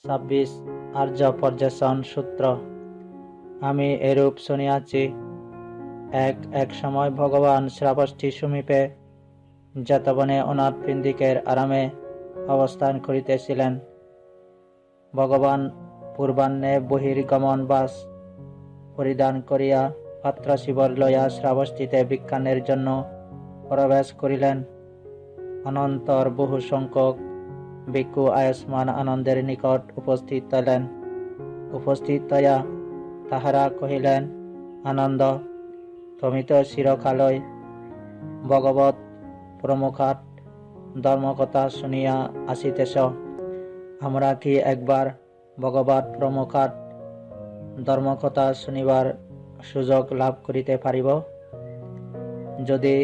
26 আর্য পর্যেষণ সূত্র। আমি এরূপ শুনিয়াছি, এক সময় ভগবান শ্রাবস্তী সমীপে জেতবনে অনাথ পিণ্ডিকের আরামে অবস্থান করিতেছিলেন। ভগবান পূর্বাহ্নে বহির্গমন বাস পরিধান করিয়া পাত্র শিবর লইয়া শ্রাবস্তীতে ভিক্ষানের জন্য প্রবেশ করিলেন। অনন্তর বহু সংখ্যক ভিক্ষু আয়ুষ্মান আনন্দের নিকট উপস্থিত হইলেন। উপস্থিত হইয়া তাহারা কহিলেন, আনন্দ, তুমি তো চিরকালই ভগবৎ প্রমুখাত ধর্মকথা শুনিয়া আসিতেছ। আমরা কি একবার ভগবৎ প্রমুখাত ধর্মকথা শুনিবার সুযোগ লাভ করিতে পারিব? যদি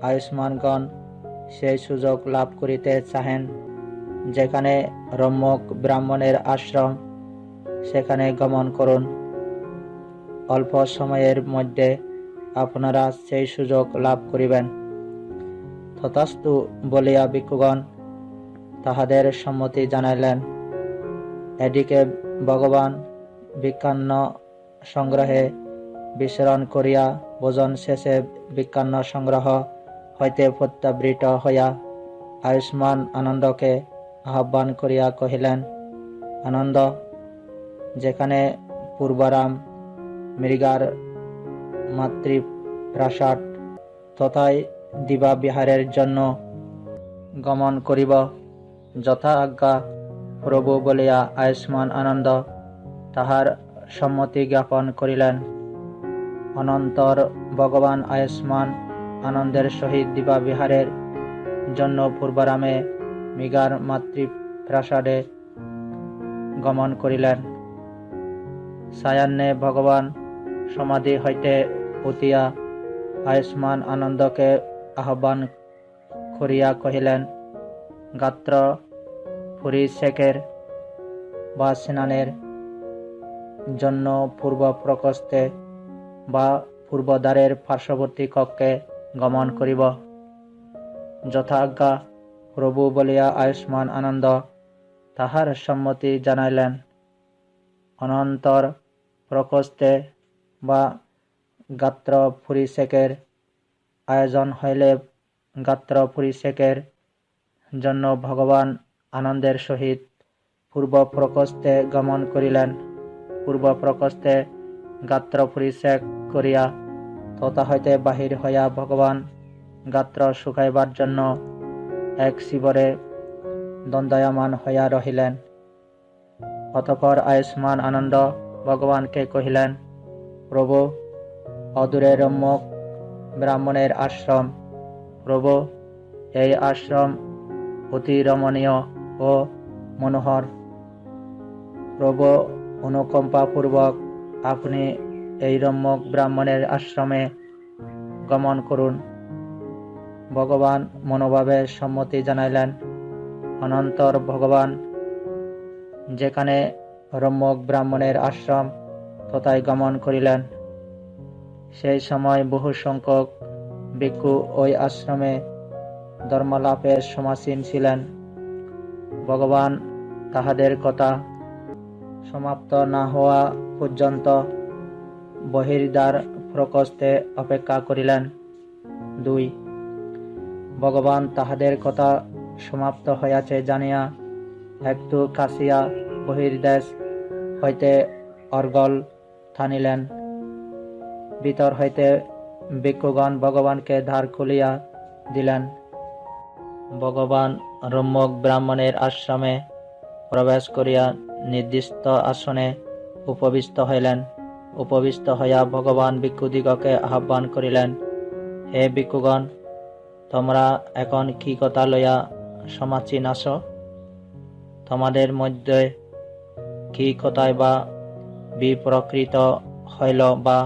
আয়ুষ্মানগণ সেই সুযোগ লাভ করিতে চাহেন, যেখানে রম্যক ব্রাহ্মণের আশ্রম, সেখানে গমন করুন। অল্প সময়ের মধ্যে আপনারা সেই সুযোগ লাভ করিবেন। তথাস্তু বলিয়া ভিক্ষুগণ তাহাদের সম্মতি জানাইলেন। এদিকে ভগবান ভিক্ষান্ন সংগ্রহে বিচরণ করিয়া ভোজন শেষে ভিক্ষান্ন সংগ্রহ হইতে প্রত্যাবৃত হইয়া আয়ুষ্মান আনন্দকে আহ্বান করিয়া কহিলেন, আনন্দ, যেখানে পূর্বারাম মৃগার মাতৃপ্রাসাদ, তথায় দিবা বিহারের জন্য গমন করিব। যথা আজ্ঞা প্রভু বলিয়া আয়ুষ্মান আনন্দ তাহার সম্মতি জ্ঞাপন করিলেন। অনন্তর ভগবান আয়ুষ্মান আনন্দের সহিত দিবা বিহারের জন্য পূর্বারামে মৃগার মাতৃপ্রাসাদে গমন করিলেন। সায়াহ্নে ভগবান সমাধি হইতে উঠিয়া আয়ুষ্মান আনন্দকে আহ্বান করিয়া কহিলেন, গাত্র পরিষেকের বা স্নানের জন্য পূর্ব প্রকোষ্ঠে বা পূর্বদ্বারের পার্শ্ববর্তী কক্ষে গমন করিব। যথাজ্ঞা প্রভু বলিয়া আয়ুষ্মান আনন্দ তাহার সম্মতি জানাইলেন। অনন্তর প্রকোষ্ঠে বা গাত্র পরিষেকের আয়োজন হইলে গাত্র পরিষেকের জন্য ভগবান আনন্দের সহিত পূর্ব প্রকোষ্ঠে গমন করিলেন। পূর্ব প্রকোষ্ঠে গাত্র পরিষেক করিয়া তথা হইতে বাহির হইয়া ভগবান গাত্র শুকাইবার জন্য এক শিবরে দণ্ডায়মান হইয়া রহিলেন। অতঃপর আয়ুষ্মান আনন্দ ভগবানকে কহিলেন, প্রভু, অদূরে রম্যক ব্রাহ্মণের আশ্রম। প্রভু, এই আশ্রম অতি রমণীয় ও মনোহর। প্রভু, অনুকম্পাপূর্বক আপনি এই রম্যক ব্রাহ্মণের আশ্রমে গমন করুন। ভগবান মনোভাবে সম্মতি জানাইলেন। অনন্তর ভগবান যেখানে রম্যক ব্রাহ্মণের আশ্রম তথায় গমন করিলেন। সেই সময় বহু সংখ্যক ভিক্ষু ওই আশ্রমে ধর্মালাপে সমাসীন ছিলেন। ভগবান তাহাদের কথা সমাপ্ত না হওয়া পর্যন্ত বহির্দ্বার প্রকোষ্ঠে অপেক্ষা করিলেন। 2 ভগবান তাহাদের কথা সমাপ্ত হইয়াছে জানিয়া একটু কাশিয়া বহির্দেশ হইতে অর্গল টানিলেন। ভিতর হইতে ভিক্ষুগণ ভগবানকে দ্বার খুলিয়া দিলেন। ভগবান রম্যক ব্রাহ্মণের আশ্রমে প্রবেশ করিয়া নির্দিষ্ট আসনে উপবিষ্ট হইলেন। উপবিষ্ট হইয়া ভগবান ভিক্ষুদিগকে আহ্বান করিলেন, হে ভিক্ষুগণ, তোমরা এখন কি কথা লইয়া সমাসীন আছ? তোমাদের মধ্যে কি কথায় বা বিপ্রকৃত হইল বা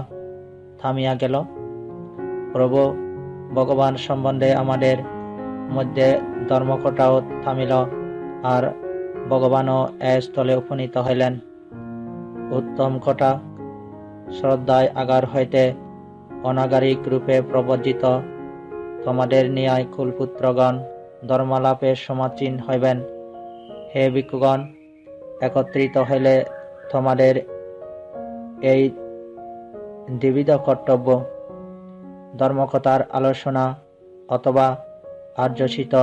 থামিয়া গেল? প্রভু, ভগবান সম্বন্ধে আমাদের মধ্যে ধর্মকথাও থামিল, আর ভগবানও এ স্থলে উপনীত হইলেন। উত্তম কথা শ্রদ্ধায় আগার হইতে অনাগারিক রূপে প্রবর্জিত তোমাদের ন্যায় কুলপুত্রগণ ধর্মালাপে সমাসীন হইবেন। হে ভিক্ষুগণ, একত্রিত হইলে তোমাদের এই দ্বিবিধ কর্তব্য ধর্মকথার আলোচনা অথবা আর্যসিত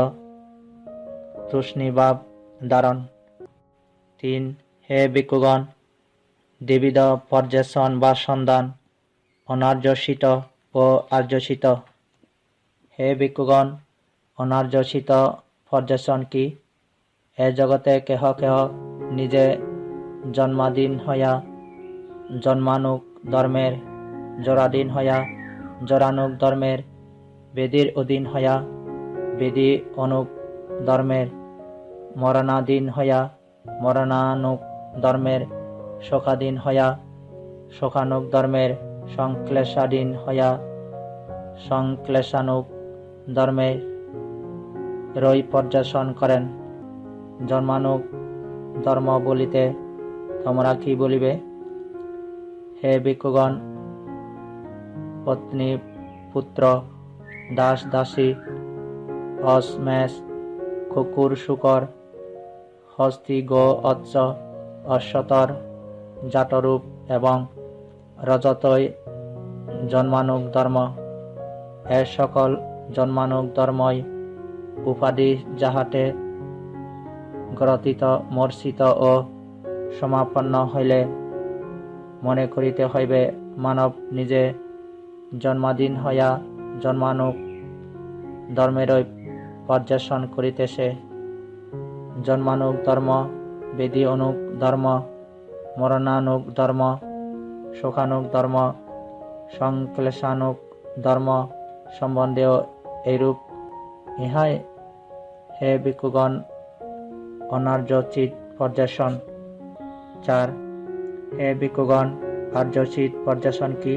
তুষ্ণীভাব ধারণ। 3. হে ভিক্ষুগণ, দ্বিবিধ পর্যবেক্ষণ বা সন্ধান অনার্যসিত ও আর্যসিত। হে ভিক্ষুগণ, অনার্যসিত পর্যবেক্ষণ কি? এ জগতে কেহ কেহ নিজে জন্মাধীন হইয়া জন্মানুগ ধর্মের, জরাধীন হইয়া জরানুগ ধর্মের, বেদীর অধীন হইয়া বেদী অনুগ ধর্মের, মরণাধীন হইয়া মরণানুগ ধর্মের, শোকাধীন হইয়া শোকানুগ ধর্মের, সংক্লেশাধীন হইয়া সংক্লেশানুগ ধর্মের রই পর্যবেক্ষণ করেন। জন্মানুগ ধর্ম বলিতে তোমরা কি বলিবে? হে ভিক্ষুগণ, পত্নী পুত্র দাস দাসী অস মেষ কুকুর শুকর হস্তি গো অচ্ছ অশ্বতর জাতরূপ এবং রজতই জন্মানুগ ধর্ম। এ সকল জন্মানুগ ধর্মই উপাধি যাহাতে গ্রথিত মর্ষিত ও সমাপন্ন হইলে মনে করিতে হইবে মানব নিজে জন্মাধীন হইয়া জন্মানুগ ধর্মেরই পর্যবেক্ষণ করিতেছে। জন্মানুগ ধর্ম, বেদী অনুগ ধর্ম, মরণানুগ ধর্ম, শোকানুগ ধর্ম, সংক্লেশানুগ ধর্ম সম্বন্ধেও এইরূপ। ইহাই হে ভিক্ষুগণ অনার্যচিত পর্যবেক্ষণ। 4. হে ভিক্ষুগণ, আর্যচিত পর্যবেক্ষণ কি?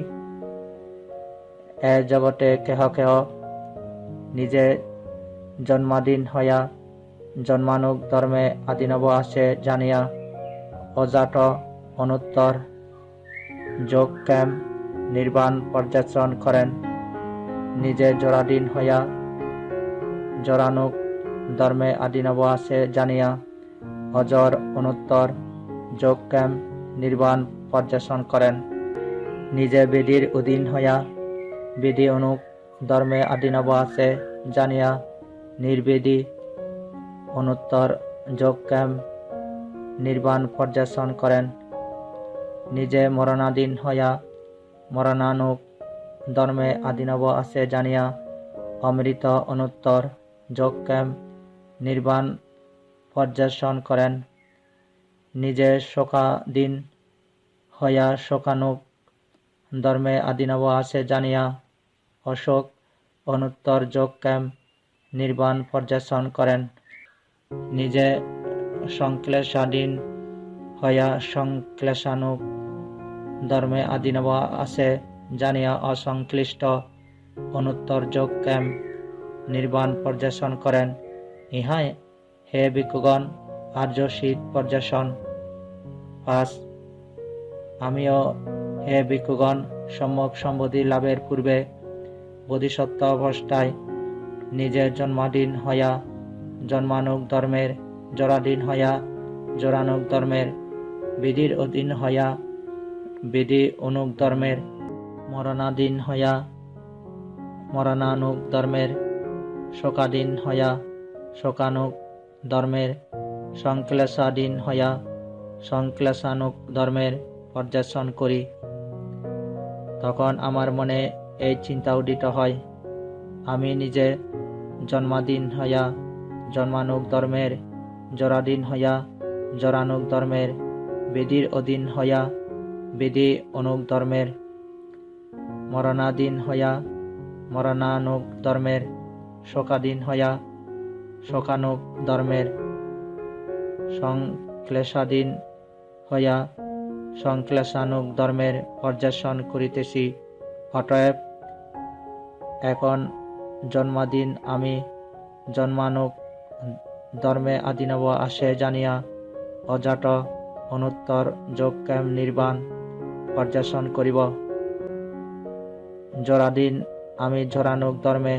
এ জগতে কেহ কেহ নিজে জন্মাধীন হইয়া জন্মানুগ ধর্মে আদিনব আছে জানিয়া অজাত অনুত্তর যোগ ক্যাম নির্বাণ পর্যবেক্ষণ করেন। নিজে জরাধীন হইয়া জরানুগ ধর্মে আদিনব আছে জানিয়া অজর অনুত্তর যোগ ক্যাম নির্বাণ পর্যবেক্ষণ করেন। নিজে বেদীর অধীন হইয়া বেদী অনুগ ধর্মে আদিনব আছে জানিয়া নির্বেদী অনুত্তর যোগ ক্যাম নির্বাণ পর্যবেক্ষণ করেন। নিজে মরণাধীন হইয়া মরণানুগ ধর্মে আদিনব আছে জানিয়া অমৃত অনুত্তর যোগ ক্যাম নির্বাণ পর্যবেক্ষণ করেন। নিজে শোকাধীন হইয়া শোকানুগ ধর্মে আদিনব আছে জানিয়া অশোক অনুত্তর যোগ ক্যাম নির্বাণ পর্যবেক্ষণ করেন। নিজে সংক্লেশাধীন হইয়া সংক্লেশানুগ ধর্মে আদিনব আছে জানিয়া অসংশ্লিষ্ট অনুত্তর যোগ ক্যাম নির্বাণ পর্যবেক্ষণ করেন। ইহাই হে ভিক্ষুগণ আর্যসিত পর্যবেক্ষণ। 5. আমিও হে ভিক্ষুগণ সম্যক সম্বোধি লাভের পূর্বে বোধিসত্ত্ব অবস্থায় নিজে জন্মাধীন হইয়া জন্মানুগ ধর্মের, জরাধীন হইয়া জরানুগ ধর্মের, বেদীর অধীন হইয়া বেদী অনুগ ধর্মের, মরণাধীন হইয়া মরণানুগ ধর্মের, শোকাধীন হইয়া শোকানুগ ধর্মের, সংক্লেশাধীন হইয়া সংক্লেশানুগ ধর্মের পর্যবেক্ষণ করি। তখন আমার মনে এই চিন্তা উদিত হয়, আমি নিজে জন্মাধীন হইয়া জন্মানুগ ধর্মের, জরাধীন হইয়া জরানুগ ধর্মের, বেদীর অধীন হইয়া বেদী অনুগ ধর্মের, মরণাধীন হইয়া মরণানুগ ধর্মের, শোকাধীন হইয়া শোকানুগ ধর্মের, সংক্লেশাধীন হইয়া সংক্লেশানুগ ধর্মের পর্যবেক্ষণ করিতেছি। অতএব এখন জন্মাধীন আমি জন্মানুগ ধর্মে আদিনব আসে জানিয়া অজাত অনুত্তর যোগ ক্যাম নির্বাণ পর্যবেক্ষণ করিব। জরাধীন আমি জরানুগ ধর্মে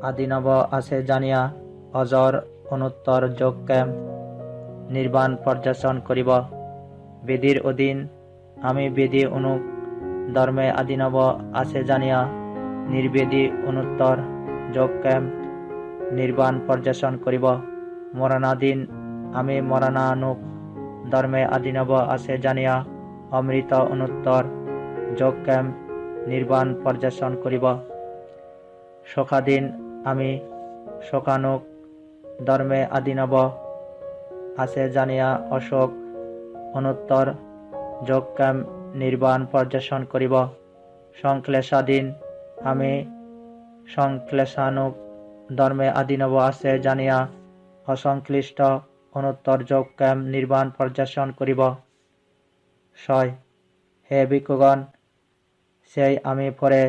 আদিনব আছে জানিয়া অজর অনুত্তর যোগ ক্যাম নির্বাণ পর্যবেক্ষণ করিব। বেদীর অধীন আমি বেদী অনুক ধর্মে আদিনব আছে জানিয়া নির্বেদী অনুত্তর যোগক্ষেম নির্বাণ পর্যবেক্ষণ করিব। মরণাধীন আমি মরণানুক ধর্মে আদিনব আছে জানিয়া অমৃত অনুত্তর যোগক্ষেম নির্বাণ পর্যবেক্ষণ করিব। শোকাধীন আমি শোকানুক ধর্মে আদিনব আছে জানিয়া অশোক অনুত্তর যোগক্ষেম নির্বাণ পর্যবেক্ষণ করিব। সংক্লেশাধীন আমি সংক্লেশানুক ধর্মে আদিনব আছে জানিয়া অসংশ্লিষ্ট অনুত্তর যোগক্ষেম নির্বাণ পর্যবেক্ষণ করিব। 6 হে ভিক্ষুগণ, সেই আমি পরে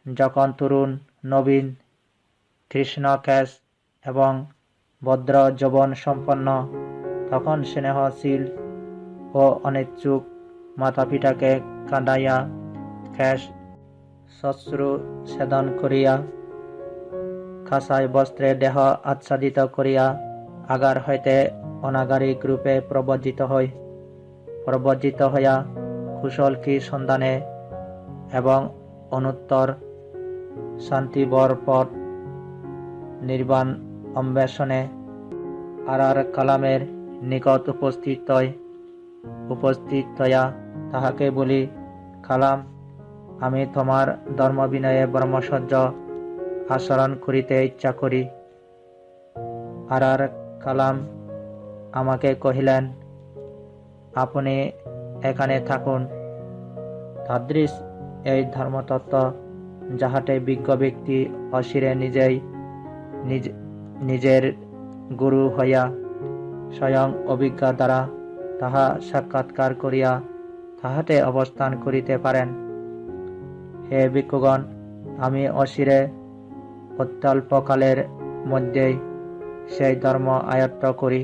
যখন তরুণ নবীন কৃষ্ণকেশ এবং ভদ্র যৌবন সম্পন্ন, তখন স্নেহশীল ও অনিচ্ছুক মাতা পিতাকে কাঁদাইয়া কেশ শ্বশ্রু ছেদন করিয়া কাঁসাই বস্ত্রে দেহ আচ্ছাদিত করিয়া আগার হইতে অনাগারিক রূপে প্রব্রজিত হইয়া কুশল কি সন্ধানে এবং অনুত্তর শান্তিবরপট নির্বাণ অন্বেষণে আরার কালামের নিকট উপস্থিত হইয়া তাহাকে বলি, কালাম, আমি তোমার ধর্ম বিনয়ে ব্রহ্মচর্য আচরণ করিতে ইচ্ছা করি। আরার কালাম আমাকে কহিলেন, আপনি এখানে থাকুন। তাদৃশ এই ধর্মতত্ত্ব যাহাতে বিজ্ঞ ব্যক্তি অচিরে নিজের গুরু হইয়া স্বয়ং অভিজ্ঞতা দ্বারা তাহা সাক্ষাৎকার করিয়া তাহাতে অবস্থান করিতে পারেন। হে ভিক্ষুগণ, আমি অচিরে অত্যল্পকালের মধ্যেই সেই ধর্ম আয়ত্ত করি।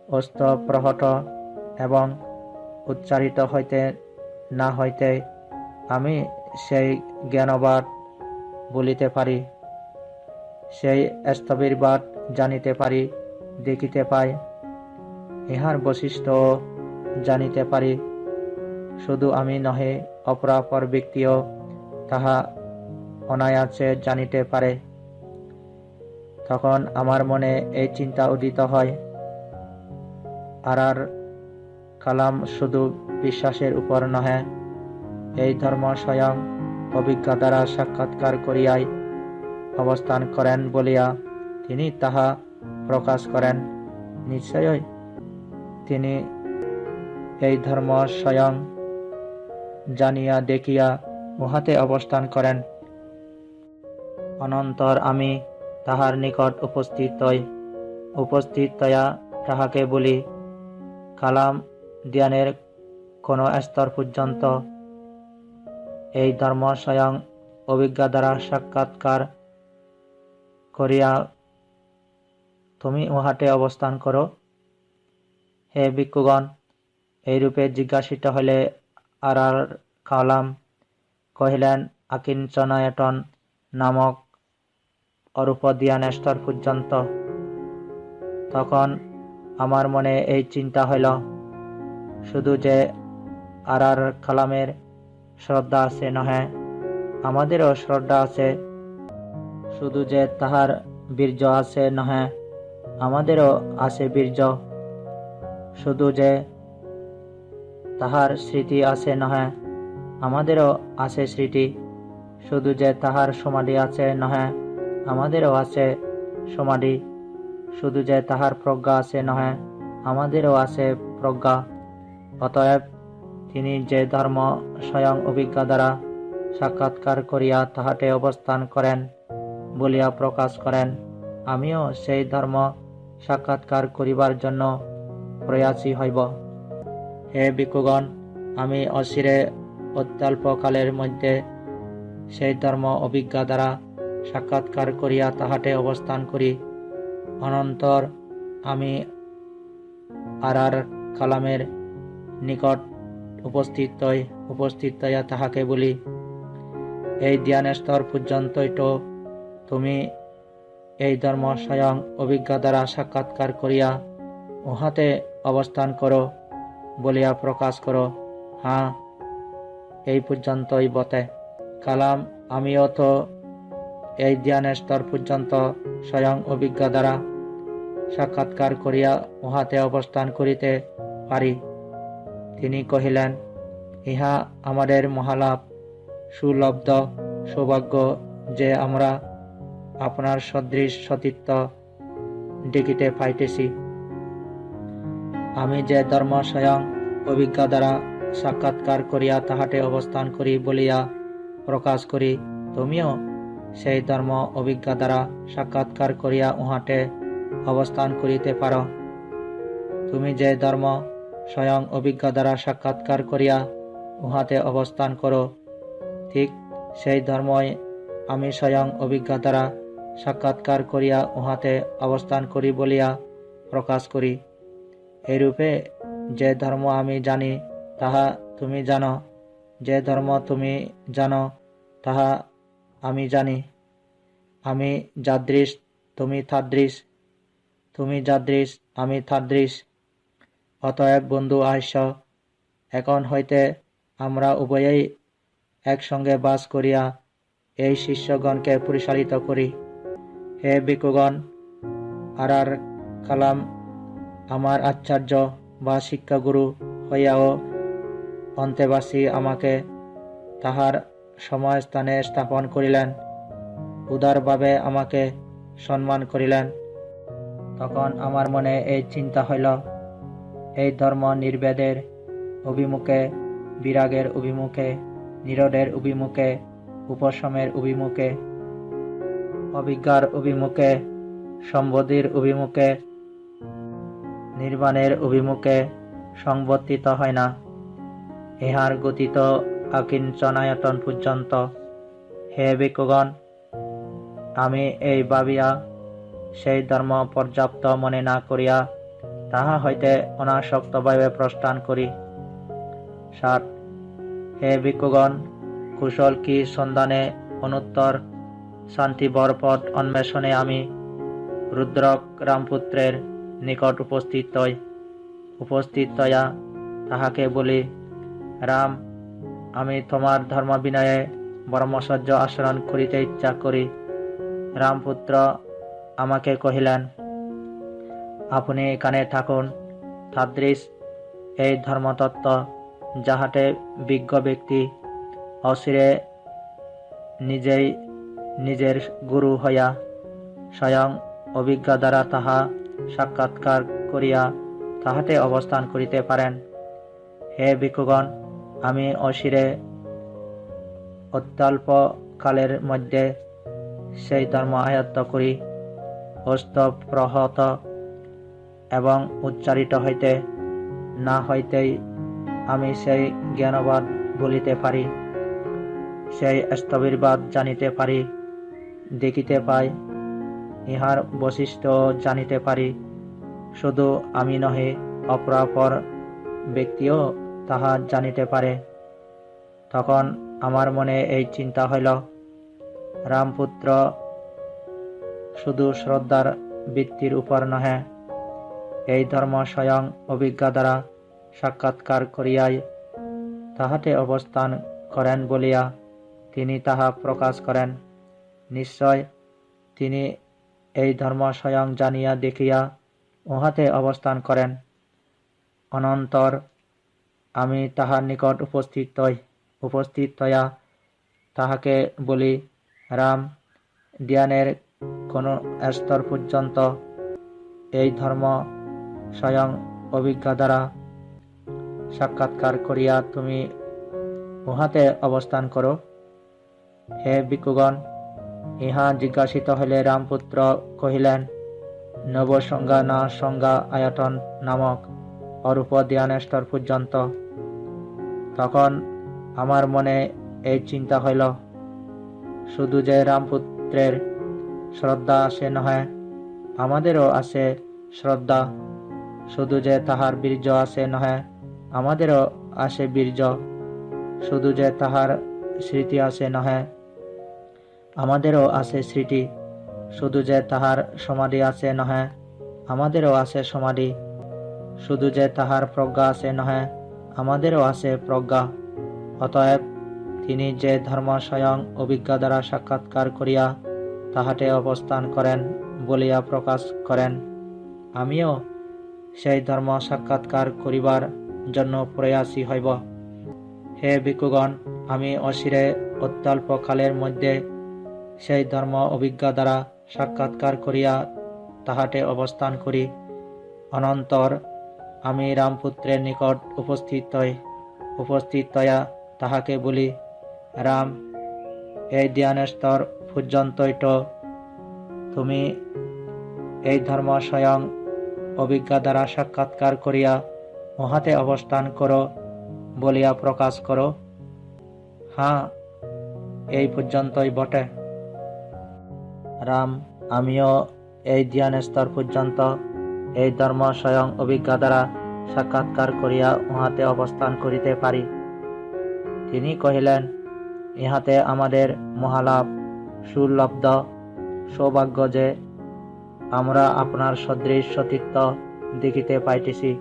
অস্ত্রপ্রহত এবং উচ্চারিত হইতে না হইতে আমি সেই জ্ঞানবাদ বলিতে পারি, সেই স্থবিরবাদ জানিতে পারি, দেখিতে পাই, ইহার বৈশিষ্ট্য জানিতে পারি। শুধু আমি নহে, অপরাপর ব্যক্তিও তাহা অনায়াসে জানিতে পারে। তখন আমার মনে এই চিন্তা উদিত হয়, আরার কালাম শুধু বিশ্বাসের উপর নহে, এই ধর্ম স্বয়ং অভিজ্ঞতা দ্বারা সাক্ষাৎকার করিয়াই অবস্থান করেন বলিয়া তিনি তাহা প্রকাশ করেন। নিশ্চয়ই তিনি এই ধর্ম স্বয়ং জানিয়া দেখিয়া উহাতে অবস্থান করেন। অনন্তর আমি তাহার নিকট উপস্থিত হইয়া তাহাকে বলি, কালাম, জ্ঞানের কোন স্তর পর্যন্ত এই ধর্ম স্বয়ং অভিজ্ঞতা দ্বারা সাক্ষাৎকার করিয়া তুমি উহাতে অবস্থান করো। হে ভিক্ষুগণ, এইরূপে জিজ্ঞাসিত হইলে আরার কালাম কহিলেন, আকিঞ্চনায়তন নামক অরূপ জ্ঞান স্তর পর্যন্ত। তখন আমার মনে এই চিন্তা হইল, শুধু যে আরার কালামের শ্রদ্ধা আছে নহে, আমাদেরও শ্রদ্ধা আছে। শুধু যে তাহার বীর্য আছে নহে, আমাদেরও আছে বীর্য। শুধু যে তাহার স্মৃতি আছে নহে, আমাদেরও আছে স্মৃতি। শুধু যে তাহার সমাধি আছে নহে, আমাদেরও আছে সমাধি। শুধু যে তাহার প্রজ্ঞা আছে নহে, আমাদেরও আছে প্রজ্ঞা। অতএব তিনি যে ধর্ম স্বয়ং অভিজ্ঞতা দ্বারা সাক্ষাৎকার করিয়া তাহাতে অবস্থান করেন বলিয়া প্রকাশ করেন, আমিও সেই ধর্ম সাক্ষাৎকার করিবার জন্য প্রয়াসী হইব। হে ভিক্ষুগণ, আমি অচিরে অত্যল্পকালের মধ্যে সেই ধর্ম অভিজ্ঞতা দ্বারা সাক্ষাৎকার করিয়া তাহাতে অবস্থান করি। অনন্তর আমি আরার কালামের নিকট উপস্থিত হইয়া তাহাকে বলি, এই জ্ঞান স্তর পর্যন্তই তো তুমি এই ধর্ম স্বয়ং অভিজ্ঞতা দ্বারা সাক্ষাৎকার করিয়া উহাতে অবস্থান করো বলিয়া প্রকাশ করো। হ্যাঁ, এই পর্যন্তই বটে। কালাম আমিও তো এই জ্ঞানের স্তর পর্যন্ত স্বয়ং অভিজ্ঞ দ্বারা সাক্ষাৎকার করিয়া উহাতে অবস্থান করিতে পারি। তিনি কহিলেন, ইহা আমাদের মহালাভ, সুলব্ধ সৌভাগ্য যে আমরা আপনার সদৃশ সতীত্ব দেখিতে পাইতেছি। আমি যে ধর্ম স্বয়ং অভিজ্ঞ দ্বারা সাক্ষাৎকার করিয়া তাহাতে অবস্থান করি বলিয়া প্রকাশ করি, তুমিও সেই ধর্ম অভিজ্ঞ দ্বারা সাক্ষাৎকার করিয়া উহাতে অবস্থান করিতে পারো। তুমি যে ধর্ম স্বয়ং অভিজ্ঞ দ্বারা সাক্ষাৎকার করিয়া উহাতে অবস্থান করো, ঠিক সেই ধর্মই আমি স্বয়ং অভিজ্ঞ দ্বারা সাক্ষাৎকার করিয়া উহাতে অবস্থান করি বলিয়া প্রকাশ করি। এইরূপে যে ধর্ম আমি জানি তাহা তুমি জানো, যে ধর্ম তুমি জানো তাহা আমি জানি। আমি যাদৃশ তুমি তাদৃশ, তুমি যাদৃশ আমি তাদৃশ। অতএব বন্ধু আহ্য, এখন হইতে আমরা উভয়েই একসঙ্গে বাস করিয়া এই শিষ্যগণকে পরিচালিত করি। হে ভিক্ষুগণ, আর কালাম আমার আচার্য বা শিক্ষাগুরু হইয়াও অন্তেবাসী আমাকে তাহার সময়স্থানে স্থাপন করিলেন, উদারভাবে আমাকে সম্মান করিলেন। তখন আমার মনে এই চিন্তা হইল, এই ধর্ম নির্ভেদের অভিমুখে, বিরাগের অভিমুখে, নিরোধের অভিমুখে, উপশমের অভিমুখে, অভিজ্ঞার অভিমুখে, সম্বোধির অভিমুখে, নির্বাণের অভিমুখে সংবর্তিত হয় না। ইহার গতি তো আকিঞ্চনায়তন পর্যন্ত। হে ভিক্ষুগণ, আমি এই ভাবিয়া সেই ধর্ম পর্যাপ্ত মনে না করিয়া তাহা হইতে অনাসক্তভাবে প্রস্থান করি। 7. হে ভিক্ষুগণ, কুশল কি সন্ধানে অনুত্তর শান্তিবর পথ অন্বেষণে আমি রুদ্রক রামপুত্রের নিকট উপস্থিত হইয়া তাহাকে বলি, রাম, আমি তোমার ধর্ম বিনয়ে ব্রহ্মচর্য আচরণ করিতে ইচ্ছা করি। রামপুত্র আমাকে কহিলেন, আপনি এখানে থাকুন। তাদৃশ এই ধর্মতত্ত্ব যাহাতে বিজ্ঞ ব্যক্তি অচিরে নিজেই নিজের গুরু হইয়া স্বয়ং অভিজ্ঞ দ্বারা তাহা সাক্ষাৎকার করিয়া তাহাতে অবস্থান করিতে পারেন। হে ভিক্ষুগণ, আমি অচিরে অত্যল্প কালের মধ্যে সেই ধর্ম আয়ত্ত করি। হস্ত প্রহত এবং উচ্চারিত হইতে না হইতেই আমি সেই জ্ঞানবাদ বলিতে পারি, সেই স্থবিরবাদ জানিতে পারি, দেখিতে পাই, ইহার বৈশিষ্ট্য জানিতে পারি। শুধু আমি নহে, অপরাপর ব্যক্তিও তাহা জানিতে পারে। তখন আমার মনে এই চিন্তা হইল, রামপুত্র শুধু শ্রদ্ধার ভিত্তির উপর নহে, এই ধর্ম স্বয়ং অভিজ্ঞ দ্বারা সাক্ষাৎকার করিয়াই তাহাতে অবস্থান করেন বলিয়া তিনি তাহা প্রকাশ করেন। নিশ্চয় তিনি এই ধর্ম স্বয়ং জানিয়া দেখিয়া উহাতে অবস্থান করেন। অনন্তর আমি তাহার নিকট উপস্থিত হইয়া তাহাকে বলি, রাম, জ্ঞানের কোন স্তর পর্যন্ত এই ধর্ম স্বয়ং অভিজ্ঞ দ্বারা সাক্ষাৎকার করিয়া তুমি উহাতে অবস্থান করো। হে ভিক্ষুগণ, ইহা জিজ্ঞাসিত হইলে রামপুত্র কহিলেন, নবসংজ্ঞা না সংজ্ঞা আয়তন নামক অরূপ ধ্যানের স্তর পর্যন্ত। তখন আমার মনে এই চিন্তা হইল, শুধু যে রামপুত্রের শ্রদ্ধা আছে নহে, আমাদেরও আছে শ্রদ্ধা। শুধু যে তাহার বীর্য আছে নহে, আমাদেরও আছে বীর্য। শুধু যে তাহার স্মৃতি আছে নহে, আমাদেরও আছে স্মৃতি। শুধু যে তাহার সমাধি আছে নহে, আমাদেরও আছে সমাধি। শুধু যে তাহার প্রজ্ঞা আছে নহে, আমাদেরও আছে প্রজ্ঞা। অতএব তিনি যে ধর্ম স্বয়ং অভিজ্ঞা দ্বারা সাক্ষাৎকার করিয়া তাহাতে অবস্থান করেন বলিয়া প্রকাশ করেন, আমিও সেই ধর্ম সাক্ষাৎকার করিবার জন্য প্রয়াসী হইব। হে ভিক্ষুগণ, আমি অচিরে অত্যল্প কালের মধ্যে সেই ধর্ম অভিজ্ঞা দ্বারা সাক্ষাৎকার করিয়া তাহাতে অবস্থান করি। অনন্তর আমি রামপুত্রের নিকট উপস্থিত হইয়া তাহাকে বলি, রাম, এই জ্ঞানের স্তর পর্যন্তই তো তুমি এই ধর্ম স্বয়ং অভিজ্ঞা দ্বারা সাক্ষাৎকার করিয়া উহাতে অবস্থান করো বলিয়া প্রকাশ করো। হ্যাঁ, এই পর্যন্তই বটে। রাম, আমিও এই জ্ঞানের স্তর পর্যন্ত এই ধর্ম স্বয়ং অভিজ্ঞা দ্বারা সাক্ষাৎকার করিয়া উহাতে অবস্থান করিতে পারি। তিনি কহিলেন, ইহাতে আমাদের মহালাভ, সুলব্ধ সৌভাগ্য যে আমরা আপনার সদৃশ সতীত্ব দেখিতে পাইতেছি।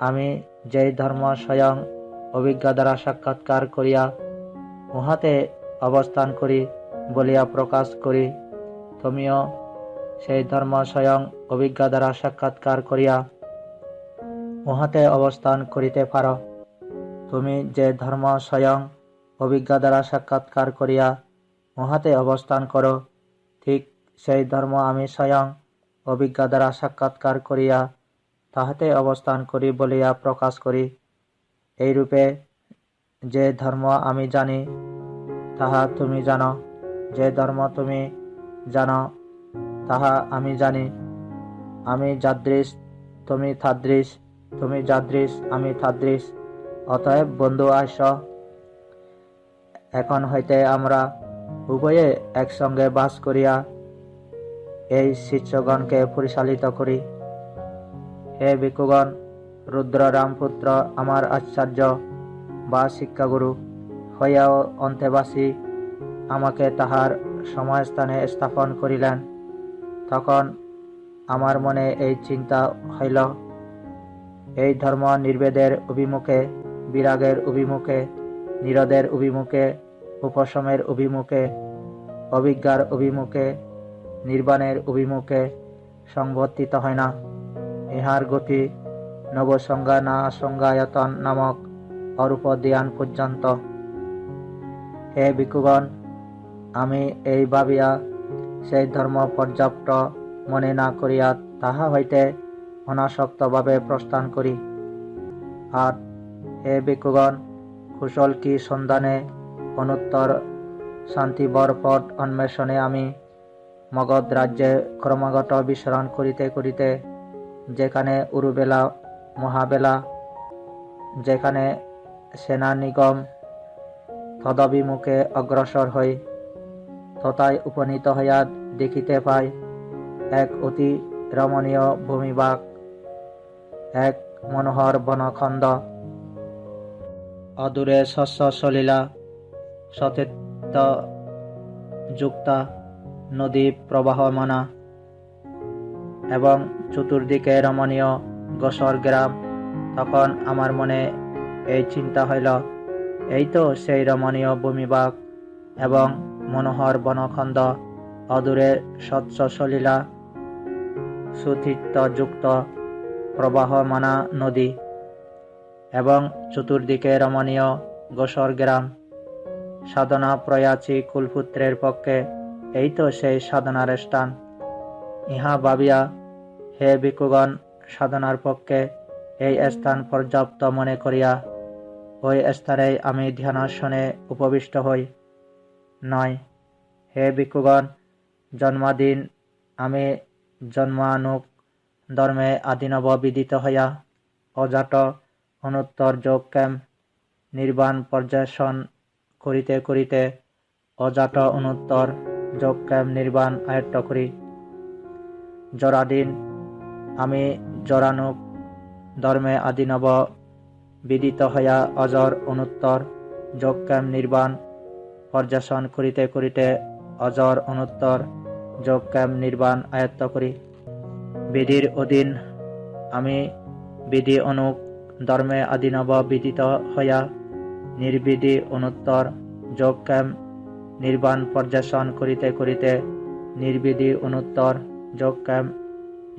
আমি যেই ধর্ম স্বয়ং অভিজ্ঞা দ্বারা সাক্ষাৎকার করিয়া উহাতে অবস্থান করি বলিয়া প্রকাশ করি, তুমিও সেই ধর্ম স্বয়ং অভিজ্ঞা দ্বারা সাক্ষাৎকার করিয়া উহাতে অবস্থান করিতে পারো। তুমি যে ধর্ম স্বয়ং অভিজ্ঞা দ্বারা সাক্ষাৎকার করিয়া উহাতে অবস্থান করো, ঠিক সেই ধর্ম আমি স্বয়ং অভিজ্ঞা দ্বারা সাক্ষাৎকার করিয়া তাহাতে অবস্থান করি বলিয়া প্রকাশ করি। এইরূপে যে ধর্ম আমি জানি তাহা তুমি জানো, যে ধর্ম তুমি জানো তাহা আমি জানি। আমি যাদৃশ তুমি তাদৃশ, তুমি যাদৃশ আমি তাদৃশ। অতএব বন্ধু আস, এখন হইতে আমরা উভয়ে একসঙ্গে বাস করিয়া এই শিষ্যগণকে পরিচালিত করি। হে ভিক্ষুগণ, রুদ্র রামপুত্র আমার আচার্য বা শিক্ষাগুরু হইয়াও অন্তেবাসী আমাকে তাহার সময়স্থানে স্থাপন করিলেন। তখন আমার মনে এই চিন্তা হইল, এই ধর্ম নির্বেদের অভিমুখে, বিরাগের অভিমুখে, নিরোধের অভিমুখে, উপশমের অভিমুখে, অভিজ্ঞার অভিমুখে, নির্বাণের অভিমুখে সংবর্তিত হয় না। ইহার গতি নবসংজ্ঞা না সংজ্ঞায়তন নামক অরূপ ধ্যান পর্যন্ত। হে ভিক্ষুগণ, আমি এই ভাবিয়া সেই ধর্ম পর্যাপ্ত মনে না করিয়া তাহা হইতে অনাসক্তভাবে প্রস্থান করি। আর হে ভিক্ষুগণ, কুশল কি সন্ধানে অনুত্তর শান্তিবর পথ অন্বেষণে আমি মগধ রাজ্যে ক্রমাগত বিচরণ করিতে করিতে যেখানে উরুবেলা মহাবেলা, যেখানে সেনা নিগম তদভিমুখে অগ্রসর হই, তথায় উপনীত হইয়া দেখিতে পাই এক অতি রমণীয় ভূমিভাগ, এক মনোহর বনখণ্ড, অদূরে শস্য সলিলা সতীর্থ যুক্তা নদী প্রবাহমানা এবং চতুর্দিকে রমণীয় গোসর গ্রাম। তখন আমার মনে এই চিন্তা হইল, এই তো সেই রমণীয় ভূমিভাগ এবং মনোহর বনখণ্ড, অদূরে স্বচ্ছ সলিলা সুতীর্থযুক্ত প্রবাহমানা নদী এবং চতুর্দিকে রমণীয় গোসর গ্রাম। সাধনা প্রয়াসী কুলপুত্রের পক্ষে এই তো সেই সাধনার স্থান। ইহা ভাবিয়া হে ভিক্ষুগণ, সাধনার পক্ষে এই স্থান পর্যাপ্ত মনে করিয়া ওই স্থানেই আমি ধ্যানাসনে উপবিষ্ট হই। নয়, হে ভিক্ষুগণ, জন্মাদিন আমি জন্মানুক ধর্মে আদিনব বিদিত হইয়া অজাত অনুত্তর যোগক্ষেম নির্বাণ পর্যবেক্ষণ করিতে করিতে অজাত অনুত্তর যোগক্ষেম নির্বাণ আয়ত্ত করি। জরাদিন আমি জরানুক ধর্মে আদিনব বিদিত হইয়া অজর অনুত্তর যোগক্ষেম নির্বাণ পর্যবেক্ষণ করিতে করিতে অজর অনুত্তর যোগক্ষেম নির্বাণ আয়ত্ত করি। বিধির অধীন আমি বিধি অনুক ধর্মে আদিনব বিদিত হইয়া নির্বিধি অনুত্তর যোগক্ষেম নির্বাণ পর্যবেক্ষণ করিতে করিতে নির্বিধি অনুত্তর যোগক্ষেম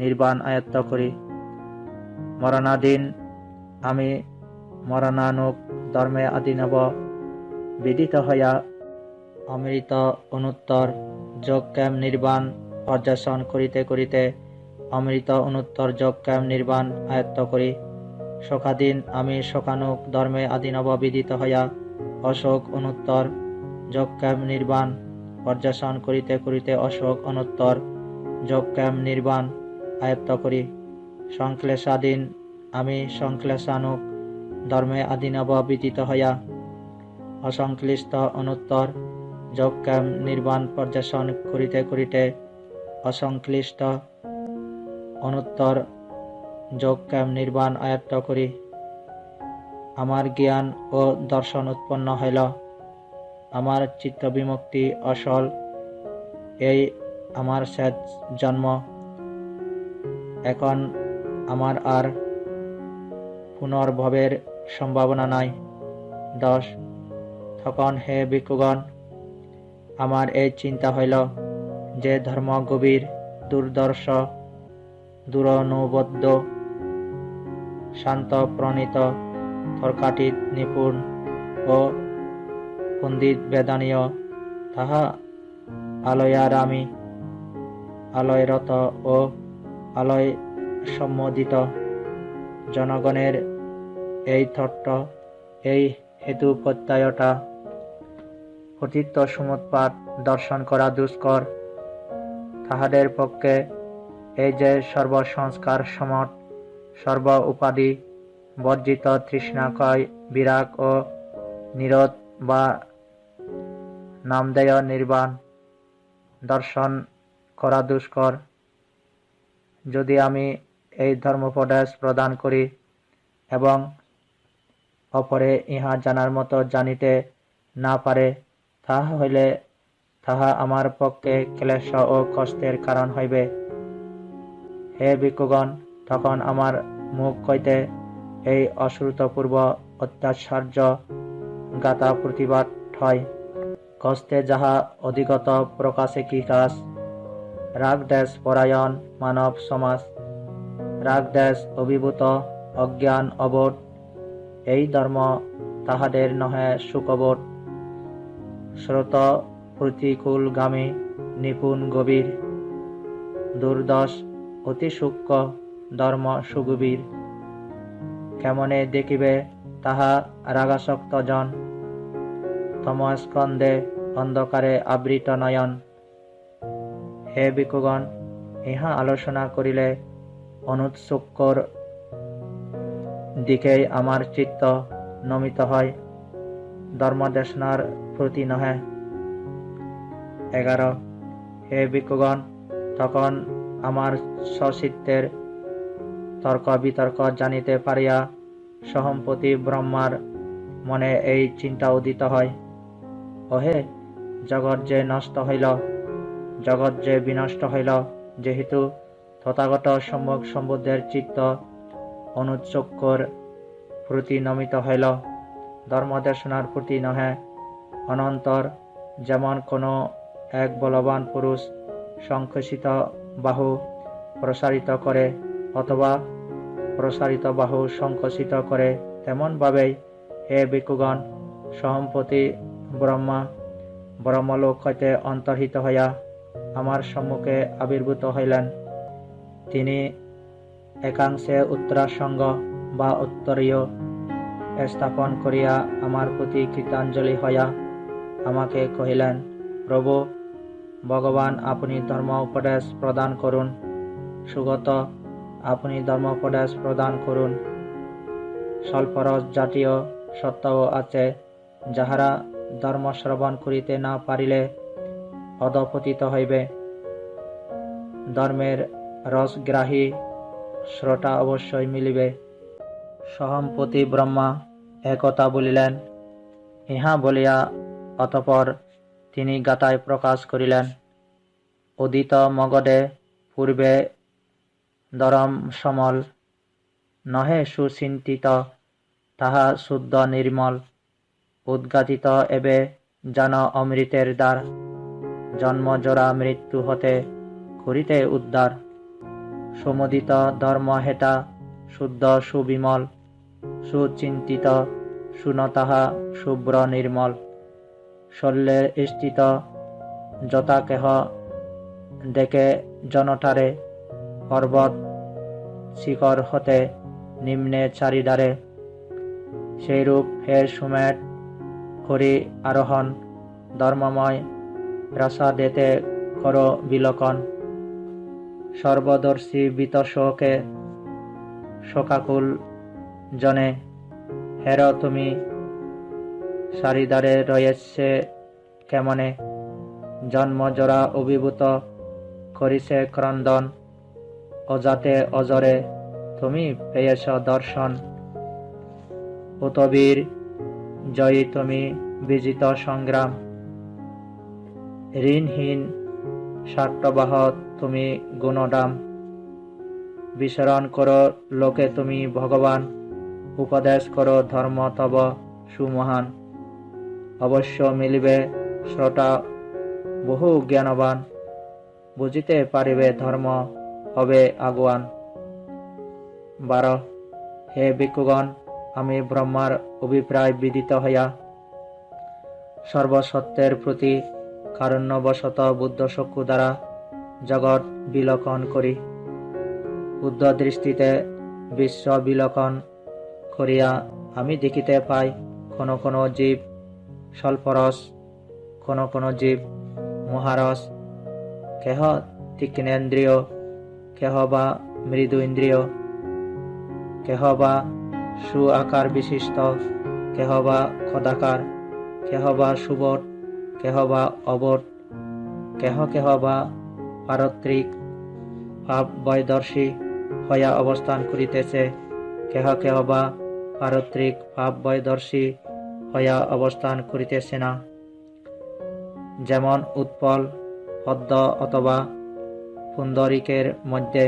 নির্বাণ আয়ত্ত করি। মরণাধীন আমি মরণানুক ধর্মে আদিনব বিদিত হইয়া অমৃত অনুত্তর যোগক্ষেম নির্বাণ পর্যবেক্ষণ করিতে করিতে অমৃত অনুত্তর যোগক্ষেম নির্বাণ আয়ত্ত করি। শোকাধীন আমি শোকানুক ধর্মে আদিনব বিদিত হইয়া অশোক অনুত্তর যোগক্ষেম নির্বাণ পর্যবেক্ষণ করিতে করিতে অশোক অনুত্তর যোগক্ষেম নির্বাণ আয়ত্ত করি। সংশ্লেষাধীন আমি সংশ্লেষানুক ধর্মে আদিনব বিদিত হইয়া অসংশ্লিষ্ট অনুত্তর যোগক্ষেম নির্বাণ পর্যবেক্ষণ করিতে করিতে অসংশ্লিষ্ট অনুত্তর যোগক্ষেম নির্বাণ আয়ত্ত করি। আমার জ্ঞান ও দর্শন উৎপন্ন হইল, আমার চিত্ত বিমুক্তি অসল, এই আমার শেষ জন্ম। এখন আমার আর পুনর্ভবের সম্ভাবনা নাই। 10 তখন হে ভিক্ষুগণ, আমার এই চিন্তা হইল যে ধর্ম গভীর, দুর্দর্শ, দুরনুবদ্ধ, শান্ত প্রণীত, তর্কাতীত, নিপুণ ও পণ্ডিত বেদানীয়, তাহা আলয়ারামী, আলয়রত ও আলয় সম্মোদিত জনগণের এই তত্ত্ব, এই হেতু প্রত্যয়টা পতিত সমুৎপাত দর্শন করা দুষ্কর। তাহাদের পক্ষে এই যে সর্বসংস্কার সমট, সর্ব উপাধি বর্জিত তৃষ্ণাক্ষয় বিরাগ ও নিরোধ বা নামধেয় নির্বাণ দর্শন করা দুষ্কর। যদি আমি এই ধর্মোপদেশ প্রদান করি এবং অপরে ইহা জানার মতো জানিতে না পারে, তাহা হইলে তাহা আমার পক্ষে ক্লেশ ও কষ্টের কারণ হইবে। হে ভিক্ষুগণ, তখন আমার মুখ হইতে এই অশ্রুতপূর্ব অত্যাচার্য গাথা প্রতিবাদ হয়। কষ্টে যাহা অধিগত প্রকাশে কি কাজ, রাগ দেশ পরায়ণ মানব সমাজ, রাগ দেশ অভিভূত অজ্ঞান অবোধ, এই ধর্ম তাহাদের নহে সুখবোধ। স্রোত প্রতিকূলগামী নিপুণ গভীর, দুর্দশ অতি সূক্ষ্ম ধর্ম সুগভীর। কেমনে দেখিবে তাহা রাগাসক্ত জন, তমস্কন্ধে অন্ধকারে আবৃত নয়ন। হে ভিক্ষুগণ, ইহা আলোচনা করিলে অনুৎসুকর দিকেই আমার চিত্ত নমিত হয়, ধর্মদেশনার প্রতি নহে। 11 হে ভিক্ষুগণ, তখন আমার স্বচিত্তের তর্ক বিতর্ক জানিতে পারিয়া সহম্পতি ব্রহ্মার মনে এই চিন্তা উদিত হয়, ওহে, জগৎ যে নষ্ট হইল, জগৎ যে বিনষ্ট হইল, যেহেতু তথাগত সম্যক সম্বুদ্ধের চিত্ত অনুৎসুকর প্রতি নমিত হইল, ধর্মদেশনার প্রতি নহে। অনন্তর যেমন কোনো এক বলবান পুরুষ সংকুচিত বাহু প্রসারিত করে অথবা প্রসারিত বাহু সংকুচিত করে, তেমন ভাবেই হে ভিক্ষুগণ, সহম্পতি ব্রহ্মা ব্রহ্মলোক হইতে অন্তর্হিত হইয়া আমার সম্মুখে আবির্ভূত হইলেন। তিনি একাংশে উত্তরাসঙ্গ বা উত্তরীয় স্থাপন করিয়া আমার প্রতি কৃতাঞ্জলি হইয়া আমাকে কহিলেন, প্রভু ভগবান, আপনি ধর্ম উপদেশ প্রদান করুন। সুগত, আপনি ধর্ম উপদেশ প্রদান করুন। স্বল্পরস জাতীয় সত্তাও আছে, যাহারা ধর্ম শ্রবণ করিতে না পারিলে অধঃপতিত হইবে। ধর্মের রসগ্রাহী শ্রোতা অবশ্যই মিলিবে। সহম্পতি ব্রহ্মা একথা বলিলেন। ইহা বলিয়া অতঃপর তিনি গাথায় প্রকাশ করিলেন, উদিত মগধে পূর্বে ধরম সমল নহে সুচিন্তিত, তাহা শুদ্ধ নির্মল। উদ্ঘাটিত এবে জান অমৃতের দ্বার, জন্ম জরা মৃত্যু হতে করিতে উদ্ধার। সমুদিত ধর্ম হেতা শুদ্ধ সুবিমল, সুচিন্তিত শুন তাহা শুভ্র নির্মল। শল্যের স্থিত যথা কেহ দেখে জনতারে, পর্বত শিখর হতে নিম্নে চারিদারে। সেইরূপ হে সুমেট করি আরোহণ, ধর্মময় প্রাসাদেতে কর বিলোকন। সর্বদর্শী বিতশোকে শোকাকুল জনে, হের তুমি সারিদারে রয়েছে কেমনে। জন্ম জরা অভিভূত করিছে ক্রন্দন, অজাতে অজরে তুমি পেয়েছ দর্শন। উতবীর জয়ী তুমি বিজিত সংগ্রাম, ঋণহীন স্বার্থবাহ তুমি গুণদাম। বিচরণ করো লোকে তুমি ভগবান, উপদেশ করো ধর্ম তব সুমহান। অবশ্য মিলিবে শ্রোতা বহু জ্ঞানবান, বুঝিতে পারিবে ধর্ম হবে আগুয়ান। 12 হে ভিক্ষুগণ, আমি ব্রহ্মার অভিপ্রায় বিদিত হইয়া সর্বসত্ত্বের প্রতি কারণ্যবশত বুদ্ধ চক্ষু দ্বারা জগৎ বিলোকন করি। বুদ্ধ দৃষ্টিতে বিশ্ব বিলোকন করিয়া আমি দেখিতে পাই, কোন কোন জীব স্বল্পরস, কোন কোন জীব মহারস, কেহ তীক্ষ্ণেন্দ্রিয়, কেহ বা মৃদু ইন্দ্রিয়, কেহ বা সু আকার বিশিষ্ট, কেহ বা খদাকার, কেহ বা সুবট, কেহ বা অবট, কেহ কেহ বা পারত্রিক ভাব বৈদর্শী হইয়া অবস্থান করিতেছে, কেহ কেহ বা পারত্রিক ভাব বৈদর্শী হইয়া অবস্থান করিতেছে না। যেমন উৎপল পদ্ম অথবা পুন্দরিকের মধ্যে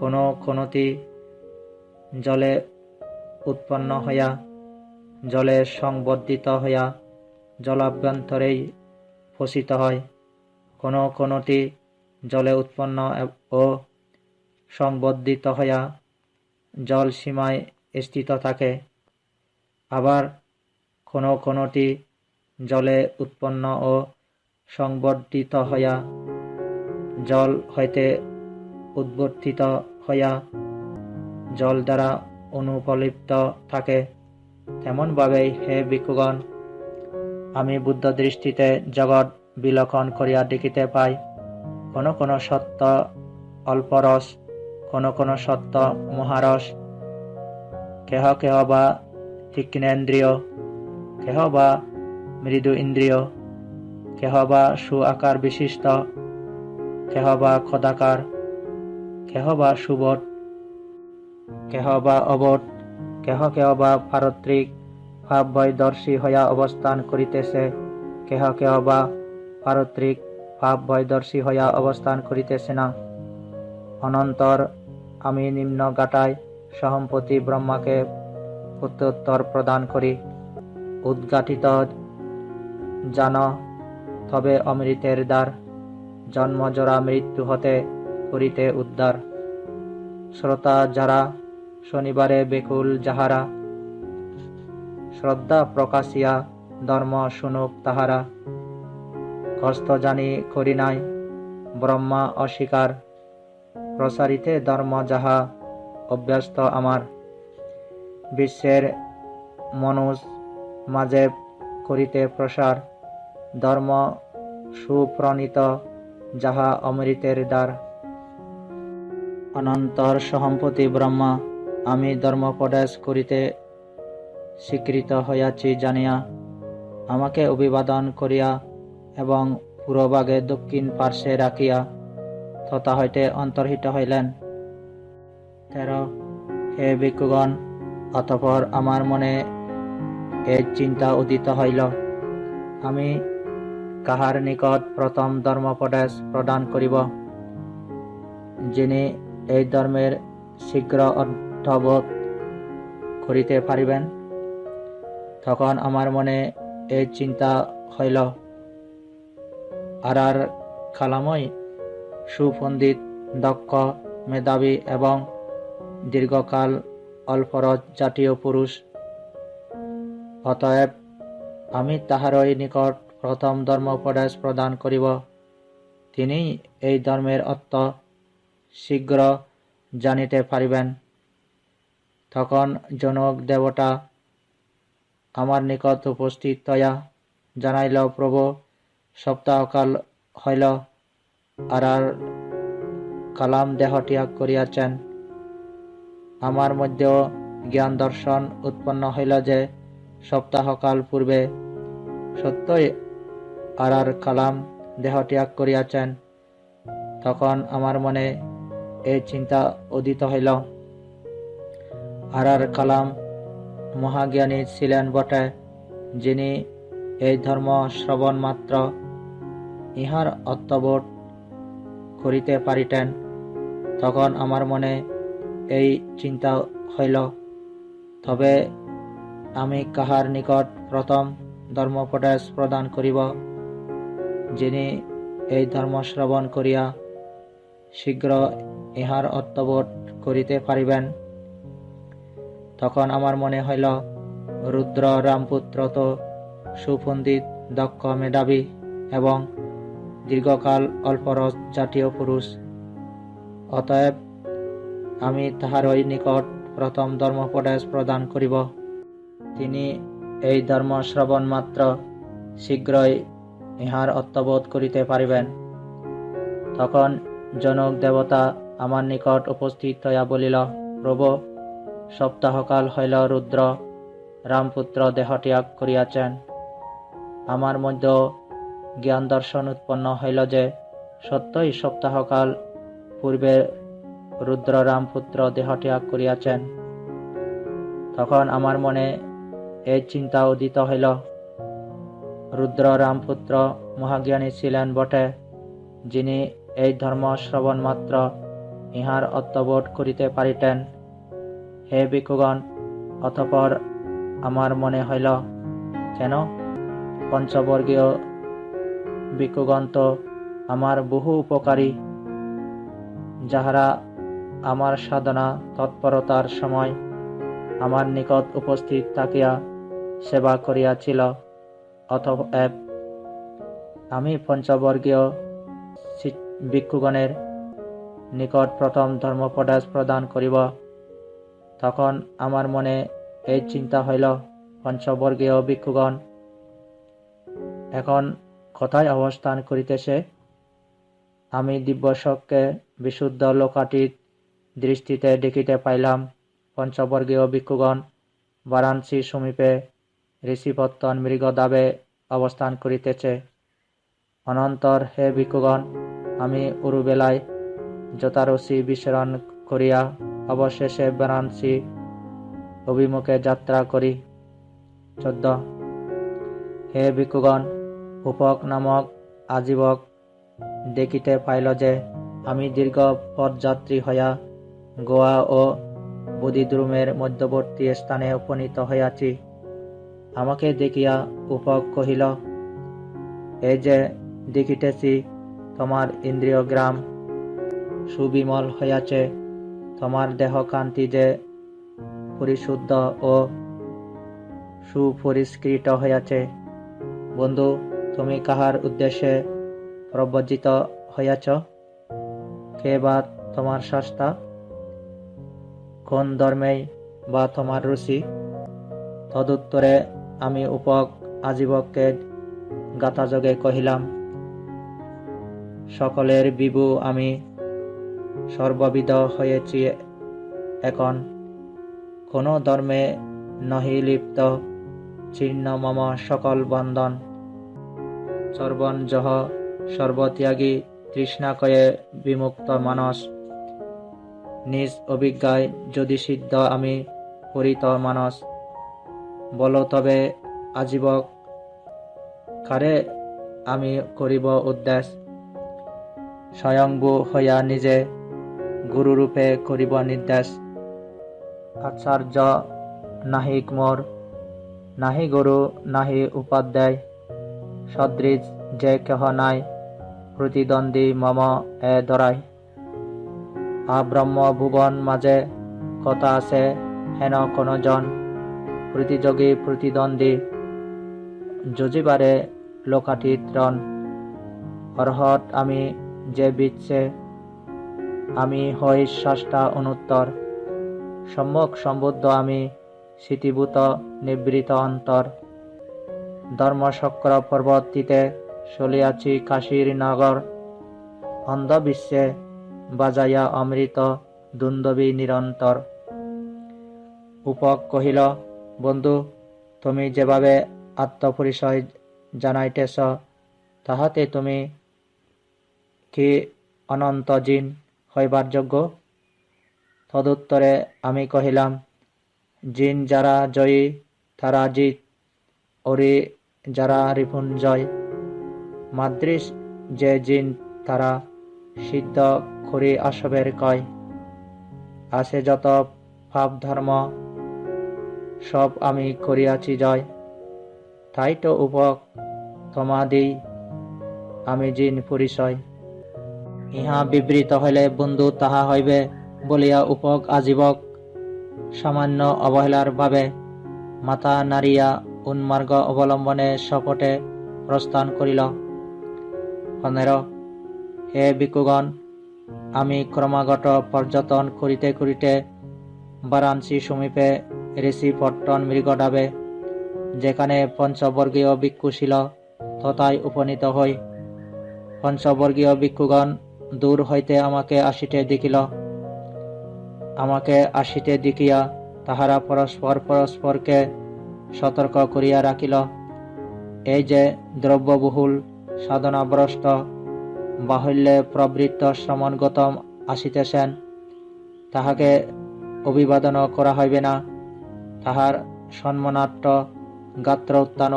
কোনো কোনটি জলে উৎপন্ন হইয়া জলে সংবর্ধিত হইয়া জলাভ্যন্তরেই ফসিত হয়, কোনো কোনটি জলে উৎপন্ন ও সংবর্ধিত হইয়া জল সীমায় স্থিত থাকে। আবার কোনো কোনটি জলে উৎপন্ন ও সংবর্ধিত হইয়া জল হইতে উদ্বর্তিত হইয়া জল দ্বারা অনুপলিপ্ত থাকে। তেমন ভাবেই হে ভিক্ষুগণ, আমি বুদ্ধ দৃষ্টিতে জগৎ বিলোকন করিয়া দেখিতে পাই, কোন কোন সত্য অল্পরস, কোন কোন সত্য মহারস, কেহ কেহ বা তীক্ষ্ণেন্দ্রিয়, কেহ বা মৃদু ইন্দ্রিয়, কেহ বা সু আকার বিশিষ্ট, কেহ বা খদাকার, কেহ বা সুবট, কেহ বা অবট, কেহ কেহ বা পারত্রিক ভাব বৈদর্শী হইয়া অবস্থান করিতেছে, কেহ কেহ বা পারত্রিক ভাব বৈদর্শী হইয়া অবস্থান করিতেছে না। অনন্তর আমি নিম্ন গাটায় সহম্পতি ব্রহ্মাকে প্রত্যুত্তর প্রদান করি। উদ্ঘাটিত জান তবে অমৃতের দ্বার, জন্ম জরা মৃত্যু হতে করিতে উদ্ধার। শ্রোতা যারা, শনিবারে বেকুল যাহারা, শ্রদ্ধা প্রকাশিয়া ধর্ম শুনুক তাহারা। কষ্ট জানি করি নাই ব্রহ্মা অস্বীকার, প্রসারিতে ধর্ম যাহা অভ্যস্ত আমার। বিশ্বের মনুষ মাঝে করিতে প্রসার, ধর্ম সুপ্রণীত যাহা অমৃতের দ্বার। অনন্তর সহম্পতি ব্রহ্মা, আমি ধর্মোপদেশ করিতে স্বীকৃত হইয়াছি জানিয়া আমাকে অভিবাদন করিয়া এবং পূর্বভাগে দক্ষিণ পার্শ্বে রাখিয়া তথা হইতে অন্তর্হিত হইলেন। 13 হে ভিক্ষুগণ, অতঃপর আমার মনে এই চিন্তা উদিত হইল, আমি কাহার নিকট প্রথম ধর্মোপদেশ প্রদান করিব। যিনি এই ধর্মের শীঘ্র বোধ করিতে পারিবেন। তখন আমার মনে এই চিন্তা হইল, আর কালামই সুপণ্ডিত, দক্ষ, মেধাবী এবং দীর্ঘকাল অল্পরজ জাতীয় পুরুষ। অতএব আমি তাহারই নিকট প্রথম ধর্মোপদেশ প্রদান করিব। তিনি এই ধর্মের অর্থ শীঘ্র জানিতে পারিবেন। তখন জনক দেবতা আমার নিকট উপস্থিত হইয়া জানাইল, প্রভু, সপ্তাহকাল হইল আর কালাম দেহ ত্যাগ করিয়াছেন। আমার মধ্যেও জ্ঞান দর্শন উৎপন্ন হইল যে সপ্তাহকাল পূর্বে সত্যই আর কালাম দেহ ত্যাগ করিয়াছেন। তখন আমার মনে এই চিন্তা উদিত হইল, আর কালাম মহাজ্ঞানী ছিলেন বটে, যিনি এই ধর্ম শ্রবণ মাত্র ইহার অর্থবোধ করিতে পারিতেন। তখন আমার মনে এই চিন্তা হইল, তবে আমি কাহার নিকট প্রথম ধর্মোপদেশ প্রদান করিব, যিনি এই ধর্ম শ্রবণ করিয়া শীঘ্র ইহার অর্থবোধ করিতে পারিবেন। তখন আমার মনে হইল, রুদ্র রামপুত্র তো সুপণ্ডিত, দক্ষ, মেধাবী এবং দীর্ঘকাল অল্পরজ জাতীয় পুরুষ। অতএব আমি তাহারই নিকট প্রথম ধর্মোপদেশ প্রদান করিব। তিনি এই ধর্ম শ্রবণ মাত্র শীঘ্রই ইহার অর্থবোধ করিতে পারিবেন। তখন জনক দেবতা আমার নিকট উপস্থিত হইয়া বলিল, প্রভু, সপ্তাহকাল হইল রুদ্র রামপুত্র দেহ ত্যাগ করিয়াছেন। আমার মধ্যে জ্ঞান দর্শন উৎপন্ন হইল যে সত্যই সপ্তাহকাল পূর্বে রুদ্র রামপুত্র দেহ ত্যাগ করিয়াছেন। তখন আমার মনে এই চিন্তা উদিত হইল, রুদ্র রামপুত্র মহাজ্ঞানী ছিলেন বটে, যিনি এই ধর্ম শ্রবণ মাত্র ইহার অর্থবোধ করিতে পারিতেন। হে ভিক্ষুগণ, অতঃপর আমার মনে হইল, কেন পঞ্চবর্গীয় ভিক্ষুগণ তো আমার বহু উপকারী, যাহারা আমার সাধনা তৎপরতার সময় আমার নিকট উপস্থিত থাকিয়া সেবা করিয়াছিল। অতএব আমি পঞ্চবর্গীয় ভিক্ষুগণের নিকট প্রথম ধর্মোপদেশ প্রদান করিব। তখন আমার মনে এই চিন্তা হইল, পঞ্চবর্গীয় ভিক্ষুগণ এখন কোথায় অবস্থান করিতেছে? আমি দিব্যচক্ষে বিশুদ্ধ লোকাতীত দৃষ্টিতে দেখিতে পাইলাম, পঞ্চবর্গীয় ভিক্ষুগণ বারাণসী সমীপে ঋষিপত্তন মৃগদাবে অবস্থান করিতেছে। অনন্তর হে ভিক্ষুগণ, আমি উরুবেলায় যথারসি বিচরণ করিয়া অবশেষে বারাণসী অভিমুখে যাত্রা করি। 14 হে ভিক্ষুগণ, উপক নামক আজীবক দেখিতে পাইল যে আমি দীর্ঘ পথযাত্রী হইয়া গোয়া ও বোধিদ্রুমের মধ্যবর্তী স্থানে উপনীত হইয়াছি। আমাকে দেখিয়া উপক কহিল, এই যে দেখিতেছি তোমার ইন্দ্রিয় গ্রাম সুবিমল হইয়াছে, তোমার দেহ কান্তি যে পরিশুদ্ধ ও সুপরিষ্কৃত হইয়াছে। বন্ধু, তুমি কাহার উদ্দেশ্যে প্রব্রজিত হইয়াছ? কে বা তোমার শাস্তা? কোন ধর্মেই বা তোমার রুচি? তদুত্তরে আমি উপক আজীবককে গাথাযোগে কহিলাম, সকলের বিভু আমি, সর্ববিধ হয়েছি এখন, কোন ধর্মে নহি লিপ্ত, ছিন্ন মম সকল বন্ধন। সর্বঞ্জহ সর্বত্যাগী, তৃষ্ণাকয়ে বিমুক্ত মানস, নিজ অভিজ্ঞায় যদি সিদ্ধ আমি পরিত মানস। বলো তবে আজীবক, কারে আমি করিব উদ্দেশ? স্বয়ংভূ হইয়া নিজে গুরুরূপে করিব নির্দেশ। আচার্য নাহি কুমোর, নাহি গুরু নাহি উপাধ্যায়, সদৃশ যে কেহ নাই, প্রতিদ্বন্দ্বী মম এ দরাই। আব্রহ্ম ভুবন মাঝে কথা আছে হেন কোন জন, প্রতিযোগী প্রতিদ্বন্দ্বী যুজিবারে লোকাতীত রণ। অর্হৎ আমি যে বিচ্ছে, আমি হই স্রষ্টা অনুত্তর, সম্যক সম্বুদ্ধ আমি স্মৃতিভূত নিবৃত অন্তর। ধর্মচক্র পর্বতীতে চলিয়াছি কাশীর নগর, অন্ধবিশ্বে বাজাইয়া অমৃত দুন্দবী নিরন্তর। উপক কহিল, বন্ধু, তুমি যেভাবে আত্মপরিচয় জানাইতেছ, তাহাতে তুমি কি অনন্ত জিন হইবার যোগ্য? তদুত্তরে আমি কহিলাম, জিন যারা জয়ী তারা জিত, ওরি যারা রিপুঞ্জয়। মাদ্রিস যে জিন তারা সিদ্ধ করি আসবের কয়। আছে যত পাপ ধর্ম সব আমি করিয়াছি জয়, তাই তো উপক তোমাদি আমি জিন পরিচয়। ইহা বিবৃত হইলে বন্ধু তাহা হইবে বলিয়া উপক আজীবক সামান্য অবহেলার ভাবে মাথা নাড়িয়া উন্মার্গ অবলম্বনে সপটে প্রস্থান করিল। 15 হে ভিক্ষুগণ, আমি ক্রমাগত পর্যটন করিতে করিতে বারাণসী সমীপে ঋষিপট্টন মৃগডাবে, যেখানে পঞ্চবর্গীয় ভিক্ষু ছিল, তথায় উপনীত হই। পঞ্চবর্গীয় ভিক্ষুগণ দূর হইতে আমাকে আসিতে দেখিল। আমাকে আসিতে দেখিয়া তাহারা পরস্পর পরস্পরকে সতর্ক করিয়া রাখিল। এই যে দ্রব্যবহুল সাধনাভ্রষ্ট বাহুল্যে প্রবৃত্ত শ্রমণ গৌতম আসিতেছেন, তাহাকে অভিবাদন করা হইবে না, তাহার সম্মানার্থ গাত্র উত্থান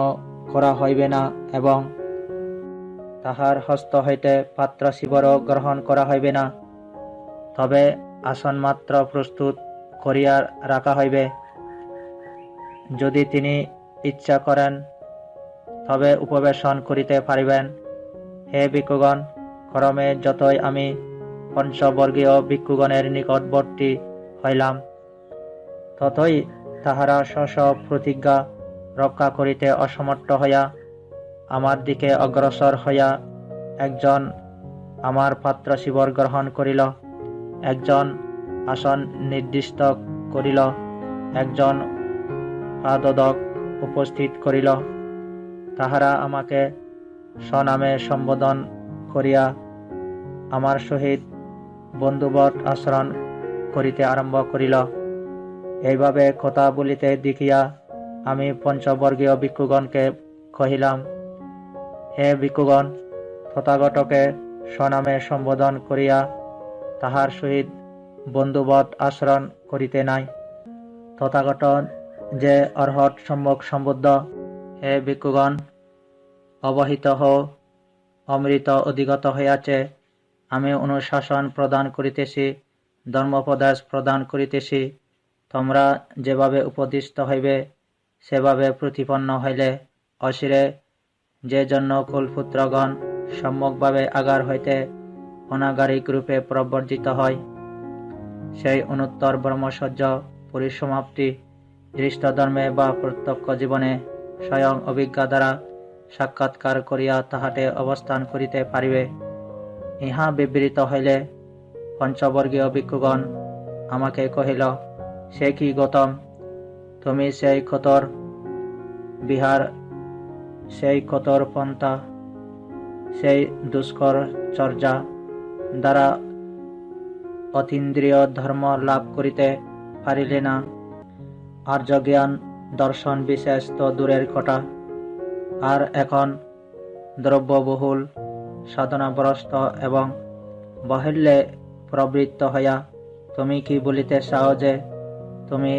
করা হইবে না এবং তাহার হস্ত হইতে পাত্র শিবরও গ্রহণ করা হইবে না, তবে আসন মাত্র প্রস্তুত করিয়া রাখা হইবে। যদি তিনি ইচ্ছা করেন তবে উপবেশন করিতে পারিবেন। হে ভিক্ষুগণ, ক্রমে যতই আমি পঞ্চবর্গীয় ভিক্ষুগণের নিকটবর্তী হইলাম, ততই তাহারা স্ব প্রতিজ্ঞা রক্ষা করিতে অসমর্থ হইয়া আমার দিকে অগ্রসর হইয়া একজন আমার পাত্র শিবর গ্রহণ করিল, একজন আসন নির্দিষ্ট করিল, একজন পাদোদক উপস্থিত করিল। তাহারা আমাকে স্বনামে সম্বোধন করিয়া আমার সহিত বন্ধুবৎ আচরণ করিতে আরম্ভ করিল। এইভাবে কথা বলিতে দেখিয়া আমি পঞ্চবর্গীয় ভিক্ষুগণকে কহিলাম, হে ভিক্ষুগণ, তথাগতকে স্বনামে সম্বোধন করিয়া তাহার সহিত বন্ধুবৎ আচরণ করিতে নাই। তথাগত যে অর্হৎ সম্যক সম্বুদ্ধ। হে ভিক্ষুগণ, অবহিত হও, অমৃত অধিগত হইয়াছে। আমি অনুশাসন প্রদান করিতেছি, ধর্মোপদেশ প্রদান করিতেছি। তোমরা যেভাবে উপদিষ্ট হইবে সেভাবে প্রতিপন্ন হইলে অচিরে যে জন্য কুলপুত্রগণ সম্যকভাবে আগার হইতে অনাগারিক রূপে প্রবর্জিত হয়, সেই অনুত্তর ব্রহ্মচর্য পরিসমাপ্তি দৃষ্টধর্মে বা প্রত্যক্ষ জীবনে স্বয়ং অভিজ্ঞা দ্বারা সাক্ষাৎকার করিয়া তাহাতে অবস্থান করিতে পারিবে। ইহা বিবৃত হইলে পঞ্চবর্গীয় ভিক্ষুগণ আমাকে কহিল, সে কি গৌতম, তুমি সেই কতর বিহার, সেই কতর পন্থা, সেই দুষ্কর চর্যা দ্বারা অতীন্দ্রিয় ধর্ম লাভ করিতে পারিলে না। আর্য জ্ঞান দর্শন বিশেষ তো দূরের কথা, আর এখন দ্রব্যবহুল সাধনাভ্রষ্ট এবং বাহুল্যে প্রবৃত্ত হইয়া তুমি কি বলিতে চাও যে তুমি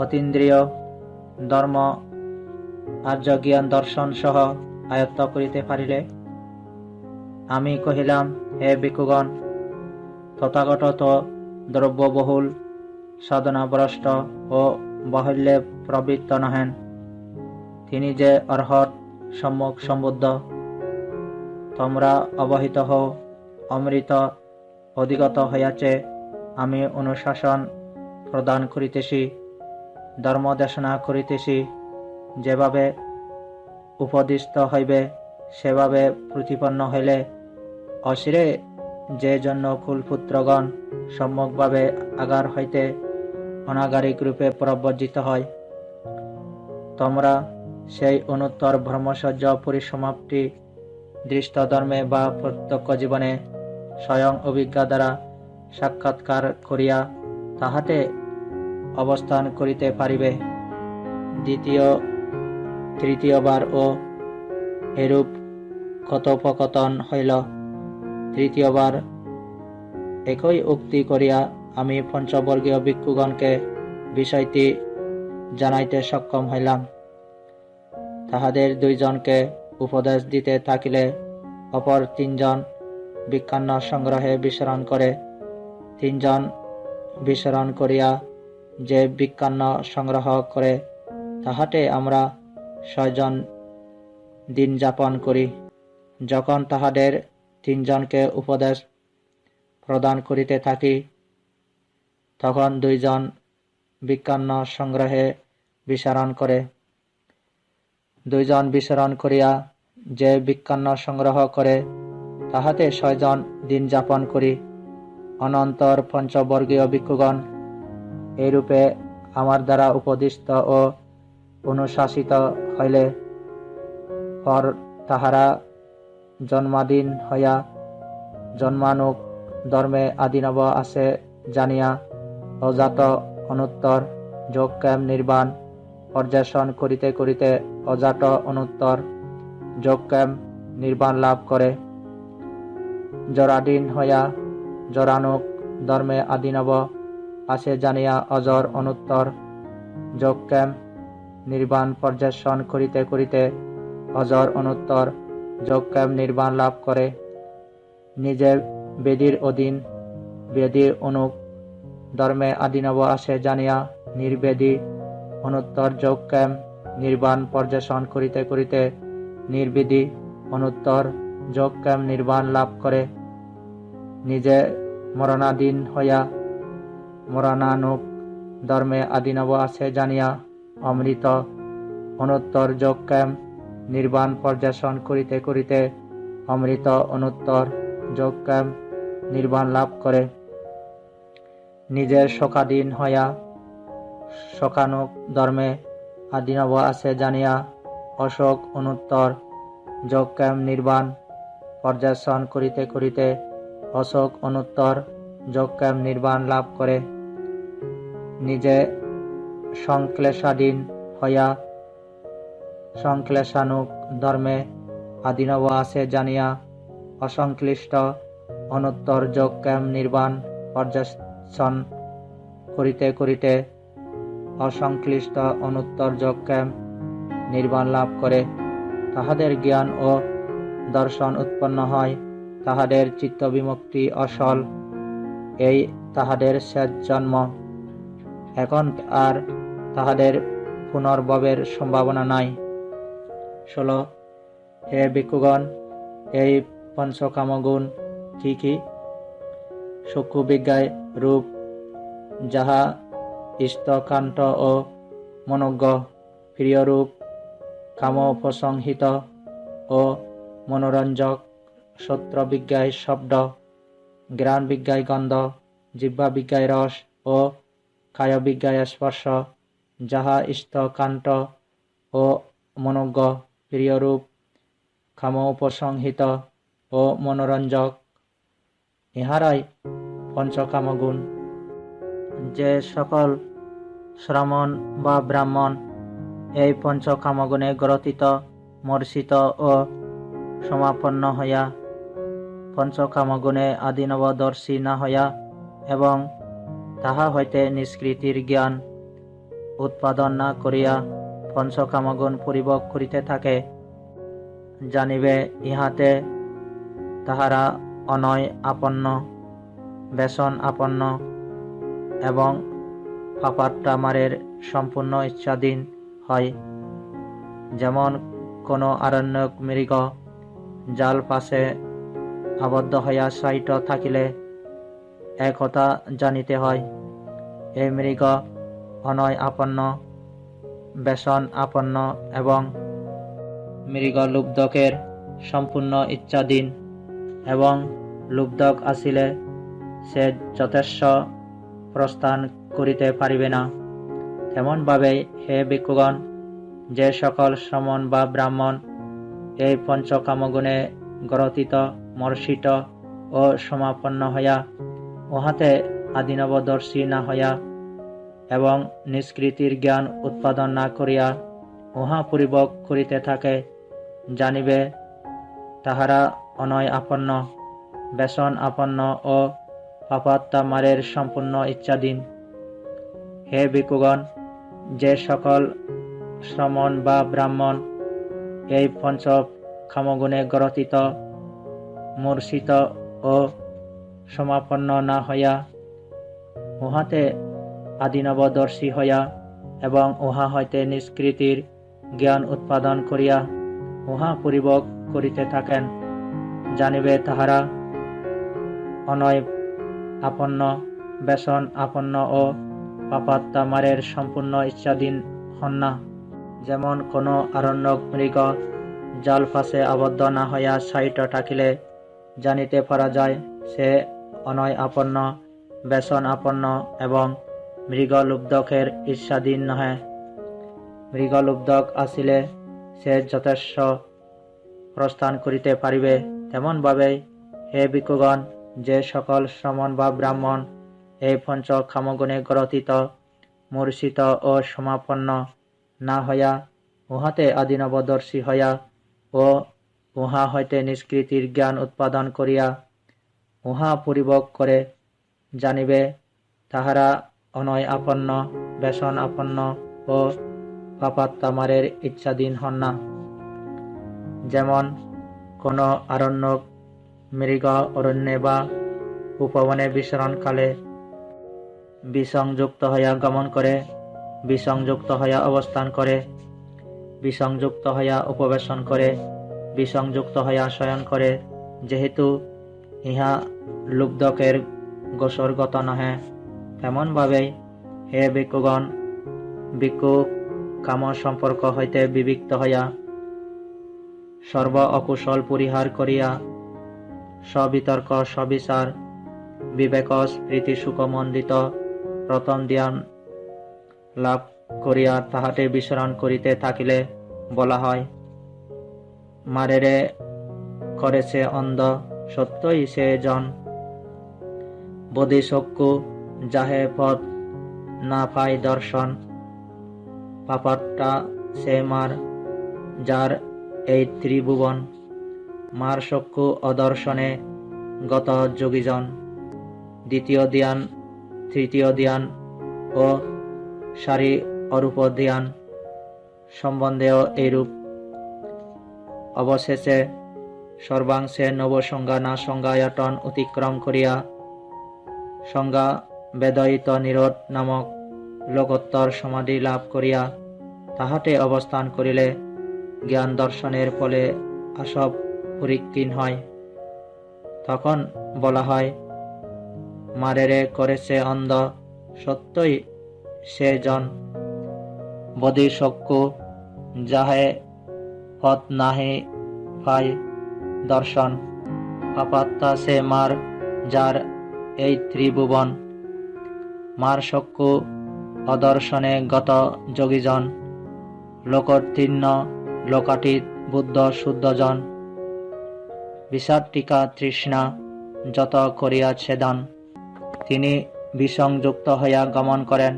অতীন্দ্রিয় ধর্ম আর্য জ্ঞান দর্শন সহ আয়ত্ত করিতে পারিলে? আমি কহিলাম, হে ভিক্ষুগণ, তথাগত তো দ্রব্যবহুল সাধনাভ্রষ্ট ও বাহুল্যে প্রবৃত্ত নহেন। তিনি যে অর্হৎ সম্যক সম্বুদ্ধ। তোমরা অবহিত হও, অমৃত অধিগত হইয়াছে। আমি অনুশাসন প্রদান করিতেছি, ধর্মদেশনা করিতেছি। যেভাবে উপদিষ্ট হইবে সেভাবে প্রতিপন্ন হইলে অচিরে যে জন্য কুলপুত্রগণ সম্যকভাবে আগার হইতে অনাগারিক রূপে প্রব্রজিত হয়। তোমরা সেই অনুত্তর ব্রহ্মচর্য পরিসমাপ্তি দৃষ্টধর্মে বা প্রত্যক্ষ জীবনে স্বয়ং অভিজ্ঞা দ্বারা সাক্ষাৎকার করিয়া তাহাতে অবস্থান করিতে পারিবে। দ্বিতীয় তৃতীয়বার ও এরূপ কথোপকথন হইল। তৃতীয়বার একই উক্তি করিয়া আমি পঞ্চবর্গীয় ভিক্ষুগণকে বিষয়টি জানাইতে সক্ষম হইলাম। তাহাদের দুইজনকে উপদেশ দিতে থাকিলে অপর তিনজন ভিক্ষান্ন সংগ্রহে বিচরণ করে। তিনজন বিচরণ করিয়া যে ভিক্ষান্ন সংগ্রহ করে তাহাতে আমরা 6 জন দিন যাপন করি। যখন তাহাদের তিনজনকে উপদেশ প্রদান করিতে থাকি তখন 2 জন ভিক্ষান্ন সংগ্রহে বিচরণ করে। 2 জন বিচরণ করিয়া যে ভিক্ষান্ন সংগ্রহ করে তাহাতে 6 জন দিন যাপন করি। অনন্তর পঞ্চবর্গীয় ভিক্ষুগণ এইরূপে আমার দ্বারা উপদিষ্ট ও অনুশাসিত হইলে পর তাহারা জন্মাদীন হইয়া জন্মানুক ধর্মে আদিনব আছে জানিয়া অজাত অনুত্তর যোগক্ষেম নির্বাণ পর্যবেক্ষণ করিতে করিতে অজাত অনুত্তর যোগক্ষেম নির্বাণ লাভ করে। জরাধীন হইয়া জরানুক ধর্মে আদিনব আছে জানিয়া অজর অনুত্তর যোগক্ষেম নির্বাণ পর্যবেক্ষণ করিতে করিতে অজর অনুত্তর যোগক্ষেম নির্বাণ লাভ করে। নিজে বেদির অধীন বেদির অনুক ধর্মে আদিনব আছে জানিয়া নির্বেদী অনুত্তর যোগক্ষেম নির্বাণ পর্যবেক্ষণ করিতে করিতে নির্বিধি অনুত্তর যোগক্ষেম নির্বাণ লাভ করে। নিজে মরণাধীন হইয়া মরণানুক ধর্মে আদিনব আছে জানিয়া অমৃত অনুত্তর যোগক্ষেম নির্বাণ পর্যবেক্ষণ করিতে করিতে অমৃত অনুত্তর যোগক্ষেম নির্বাণ লাভ করে। নিজের শোকাধীন হইয়া শোকানুক ধর্মে আদিনব আছে জানিয়া অশোক অনুত্তর যোগক্ষেম নির্বাণ পর্যবেক্ষণ করিতে করিতে অশোক অনুত্তর যোগক্ষেম নির্বাণ লাভ করে। নিজে সংক্লেশাধীন হইয়া সংক্লেশানুক ধর্মে আদিনব আছে জানিয়া অসংশ্লিষ্ট অনুত্তর যোগক্ষেম নির্বাণ পর্যবেক্ষণ করিতে করিতে অসংশ্লিষ্ট অনুত্তর যোগক্ষেম নির্বাণ লাভ করে। তাহাদের জ্ঞান ও দর্শন উৎপন্ন হয়, তাহাদের চিত্ত বিমুক্তি অসল, এই তাহাদের শেষ জন্ম। এখন আর তাহাদের পুনর্ভবের সম্ভাবনা নাই। 16 হে ভিক্ষুগণ, এই পঞ্চকামগুণ কি কি? চক্ষু বিজ্ঞায় রূপ, যাহা ইষ্টকান্ত ও মনোজ্ঞ, প্রিয় রূপ, কামোপসংহিত ও মনোরঞ্জক, শ্রোত্র বিজ্ঞায় শব্দ, ঘ্রাণ বিজ্ঞায় গন্ধ, জিহ্বা বিজ্ঞায় রস ও কায় বিজ্ঞায় স্পর্শ, যাহা ইষ্টকান্ত ও মনোজ্ঞ, প্রিয় রূপ, কামোপসংহিত ও মনোরঞ্জক, ইহারাই পঞ্চকামগুণ। যে সকল শ্রমণ বা ব্রাহ্মণ এই পঞ্চকামগুণে গ্রথিত, মর্ষিত ও সমাপন্ন হইয়া পঞ্চকামগুণে আদিনবদর্শী না হইয়া এবং তাহা হইতে নিষ্কৃতির জ্ঞান উৎপাদন না করিয়া পঞ্চকামগুণ পরিভোগ করিতে থাকে, জানিবে ইহাতে তাহারা অনয় আপন্ন, ব্যসন আপন্ন এবং পাপাত্তামারের সম্পূর্ণ ইচ্ছাধীন হয়। যেমন কোনো আরণ্যক মৃগ জাল পাশে আবদ্ধ হইয়া শায়িত থাকিলে একথা জানিতে হয়, এই মৃগ অনয় আপন্ন, ব্যসন আপন্ন এবং মৃগ লুব্ধকের সম্পূর্ণ ইচ্ছাধীন, এবং লুব্ধক আসিলে সে যথেষ্ট প্রস্থান করিতে পারিবে না। তেমনভাবে হে ভিক্ষুগণ, যে সকল শ্রমণ বা ব্রাহ্মণ এই পঞ্চকামগুণে গ্রথিত, মর্ষিত ও সমাপন্ন হইয়া উহাতে আদিনবদর্শী না হইয়া এবং নিষ্কৃতির জ্ঞান উৎপাদন না করিয়া উহা পূর্বক করিতে থাকে, জানিবে তাহারা অনয় আপন্ন, ব্যসন আপন্ন ও পাপাত্তামারের সম্পূর্ণ ইচ্ছাধীন। হে ভিক্ষুগণ, যে সকল শ্রমণ বা ব্রাহ্মণ এই পঞ্চ কামগুণে গ্রথিত, মূর্ছিত ও সমাপন্ন না হইয়া উহাতে আদিনবদর্শী হইয়া এবং উহা হইতে নিষ্কৃতির জ্ঞান উৎপাদন করিয়া উহা পূর্বক করিতে থাকেন, জানিবে তাহারা অনয় আপন্ন, ব্যসন আপন্ন ও পাপাত্তামারের সম্পূর্ণ ইচ্ছাধীন হন না। যেমন কোনো আরণ্যক মৃগ জাল ফাঁসে আবদ্ধ না হইয়া শায়িত থাকিলে জানিতে পারা যায় সে অনয় আপন্ন, ব্যসন আপন্ন এবং মৃগলুব্ধকের ঈর্ষাধীন নহে। মৃগলুব্ধক আসিলে সে যথেষ্ট প্রস্থান করিতে পারিবে। তেমনভাবে হে ভিক্ষুগণ, যে সকল শ্রমণ বা ব্রাহ্মণ এই পঞ্চ কামগুণে গ্রথিত, মূর্ছিত ও সমাপন্ন না হইয়া উহাতে আদিনবদর্শী হইয়া ও উহা হইতে নিষ্কৃতির জ্ঞান উৎপাদন করিয়া উহা পূর্বক করে, জানিবে তাহারা অনয় আপন্ন, ব্যসন আপন্ন ও পাপাত্তামারের ইচ্ছাধীন হন না। যেমন কোনো আরণ্যক মৃগ অরণ্যে বা উপবনে বিচরণকালে বিসংযুক্ত হইয়া গমন করে, বিসংযুক্ত হইয়া অবস্থান করে, বিসংযুক্ত হইয়া উপবেশন করে, বিসংযুক্ত হইয়া শয়ন করে, যেহেতু ইহা লুব্ধকের গোচরগত নহে, তেমনভাবেই হে ভিক্ষুগণ, ভিক্ষু কাম সম্পর্ক হইতে বিবিক্ত হইয়া সর্ব অকুশল পরিহার করিয়া সবিতর্ক সবিচার বিবেক স্মৃতি সুখমণ্ডিত প্রথম ধ্যান লাভ করিয়া তাহাতে বিচরণ করিতে থাকিলে বলা হয়, মারেরে করেছে অন্ধ, সত্যই সে জন। বোধিচক্ষু যাহে পথ না পায় দর্শন, পাপাত্তা সে মার যার এই ত্রিভুবন। মার চক্ষু অদর্শনে গত যোগীজন। দ্বিতীয় ধ্যান, তৃতীয় ধ্যান ও সারি অরূপ ধ্যান সম্বন্ধেও এইরূপ। অবশেষে সর্বাংশে নবসংজ্ঞা না সংজ্ঞায়তন অতিক্রম করিয়া সংজ্ঞা বেদয়িত নিরোধ নামক লোকোত্তর সমাধি লাভ করিয়া তাহাতে অবস্থান করিলে জ্ঞান দর্শনের ফলে আসব পরিক্ষীণ হয়। তখন বলা হয়, মারেরে করেছে অন্ধ, সত্যই সে জন। বোধিচক্ষু যাহে পথ নাহি পায় দর্শন, পাপাত্তা সে মার যার এই ত্রিভুবন। মার চক্ষু অদর্শনে গত যোগীজন, লোকোত্তীর্ণ লোকাতীত বুদ্ধ শুদ্ধজন। বিষাদটিকা তৃষ্ণা যত করিয়া ছেদন, তিনি বিসংযুক্ত হইয়া গমন করেন,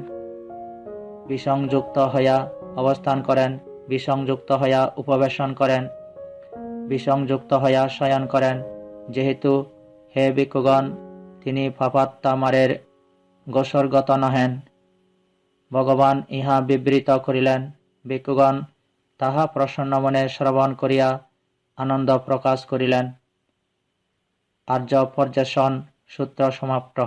বিসংযুক্ত হইয়া অবস্থান করেন, বিসংযুক্ত হইয়া উপবেশন করেন, বিসংযুক্ত হইয়া শয়ন করেন, যেহেতু হে ভিক্ষুগণ তিনি পাপাত্তামারের গোচরগত নহেন। ভগবান ইহা বিবৃত করিলেন। ভিক্ষুগণ তাহা প্রসন্ন মনে শ্রবণ করিয়া আনন্দ প্রকাশ করিলেন। আর্য পর্যেষণ সূত্র সমাপ্ত।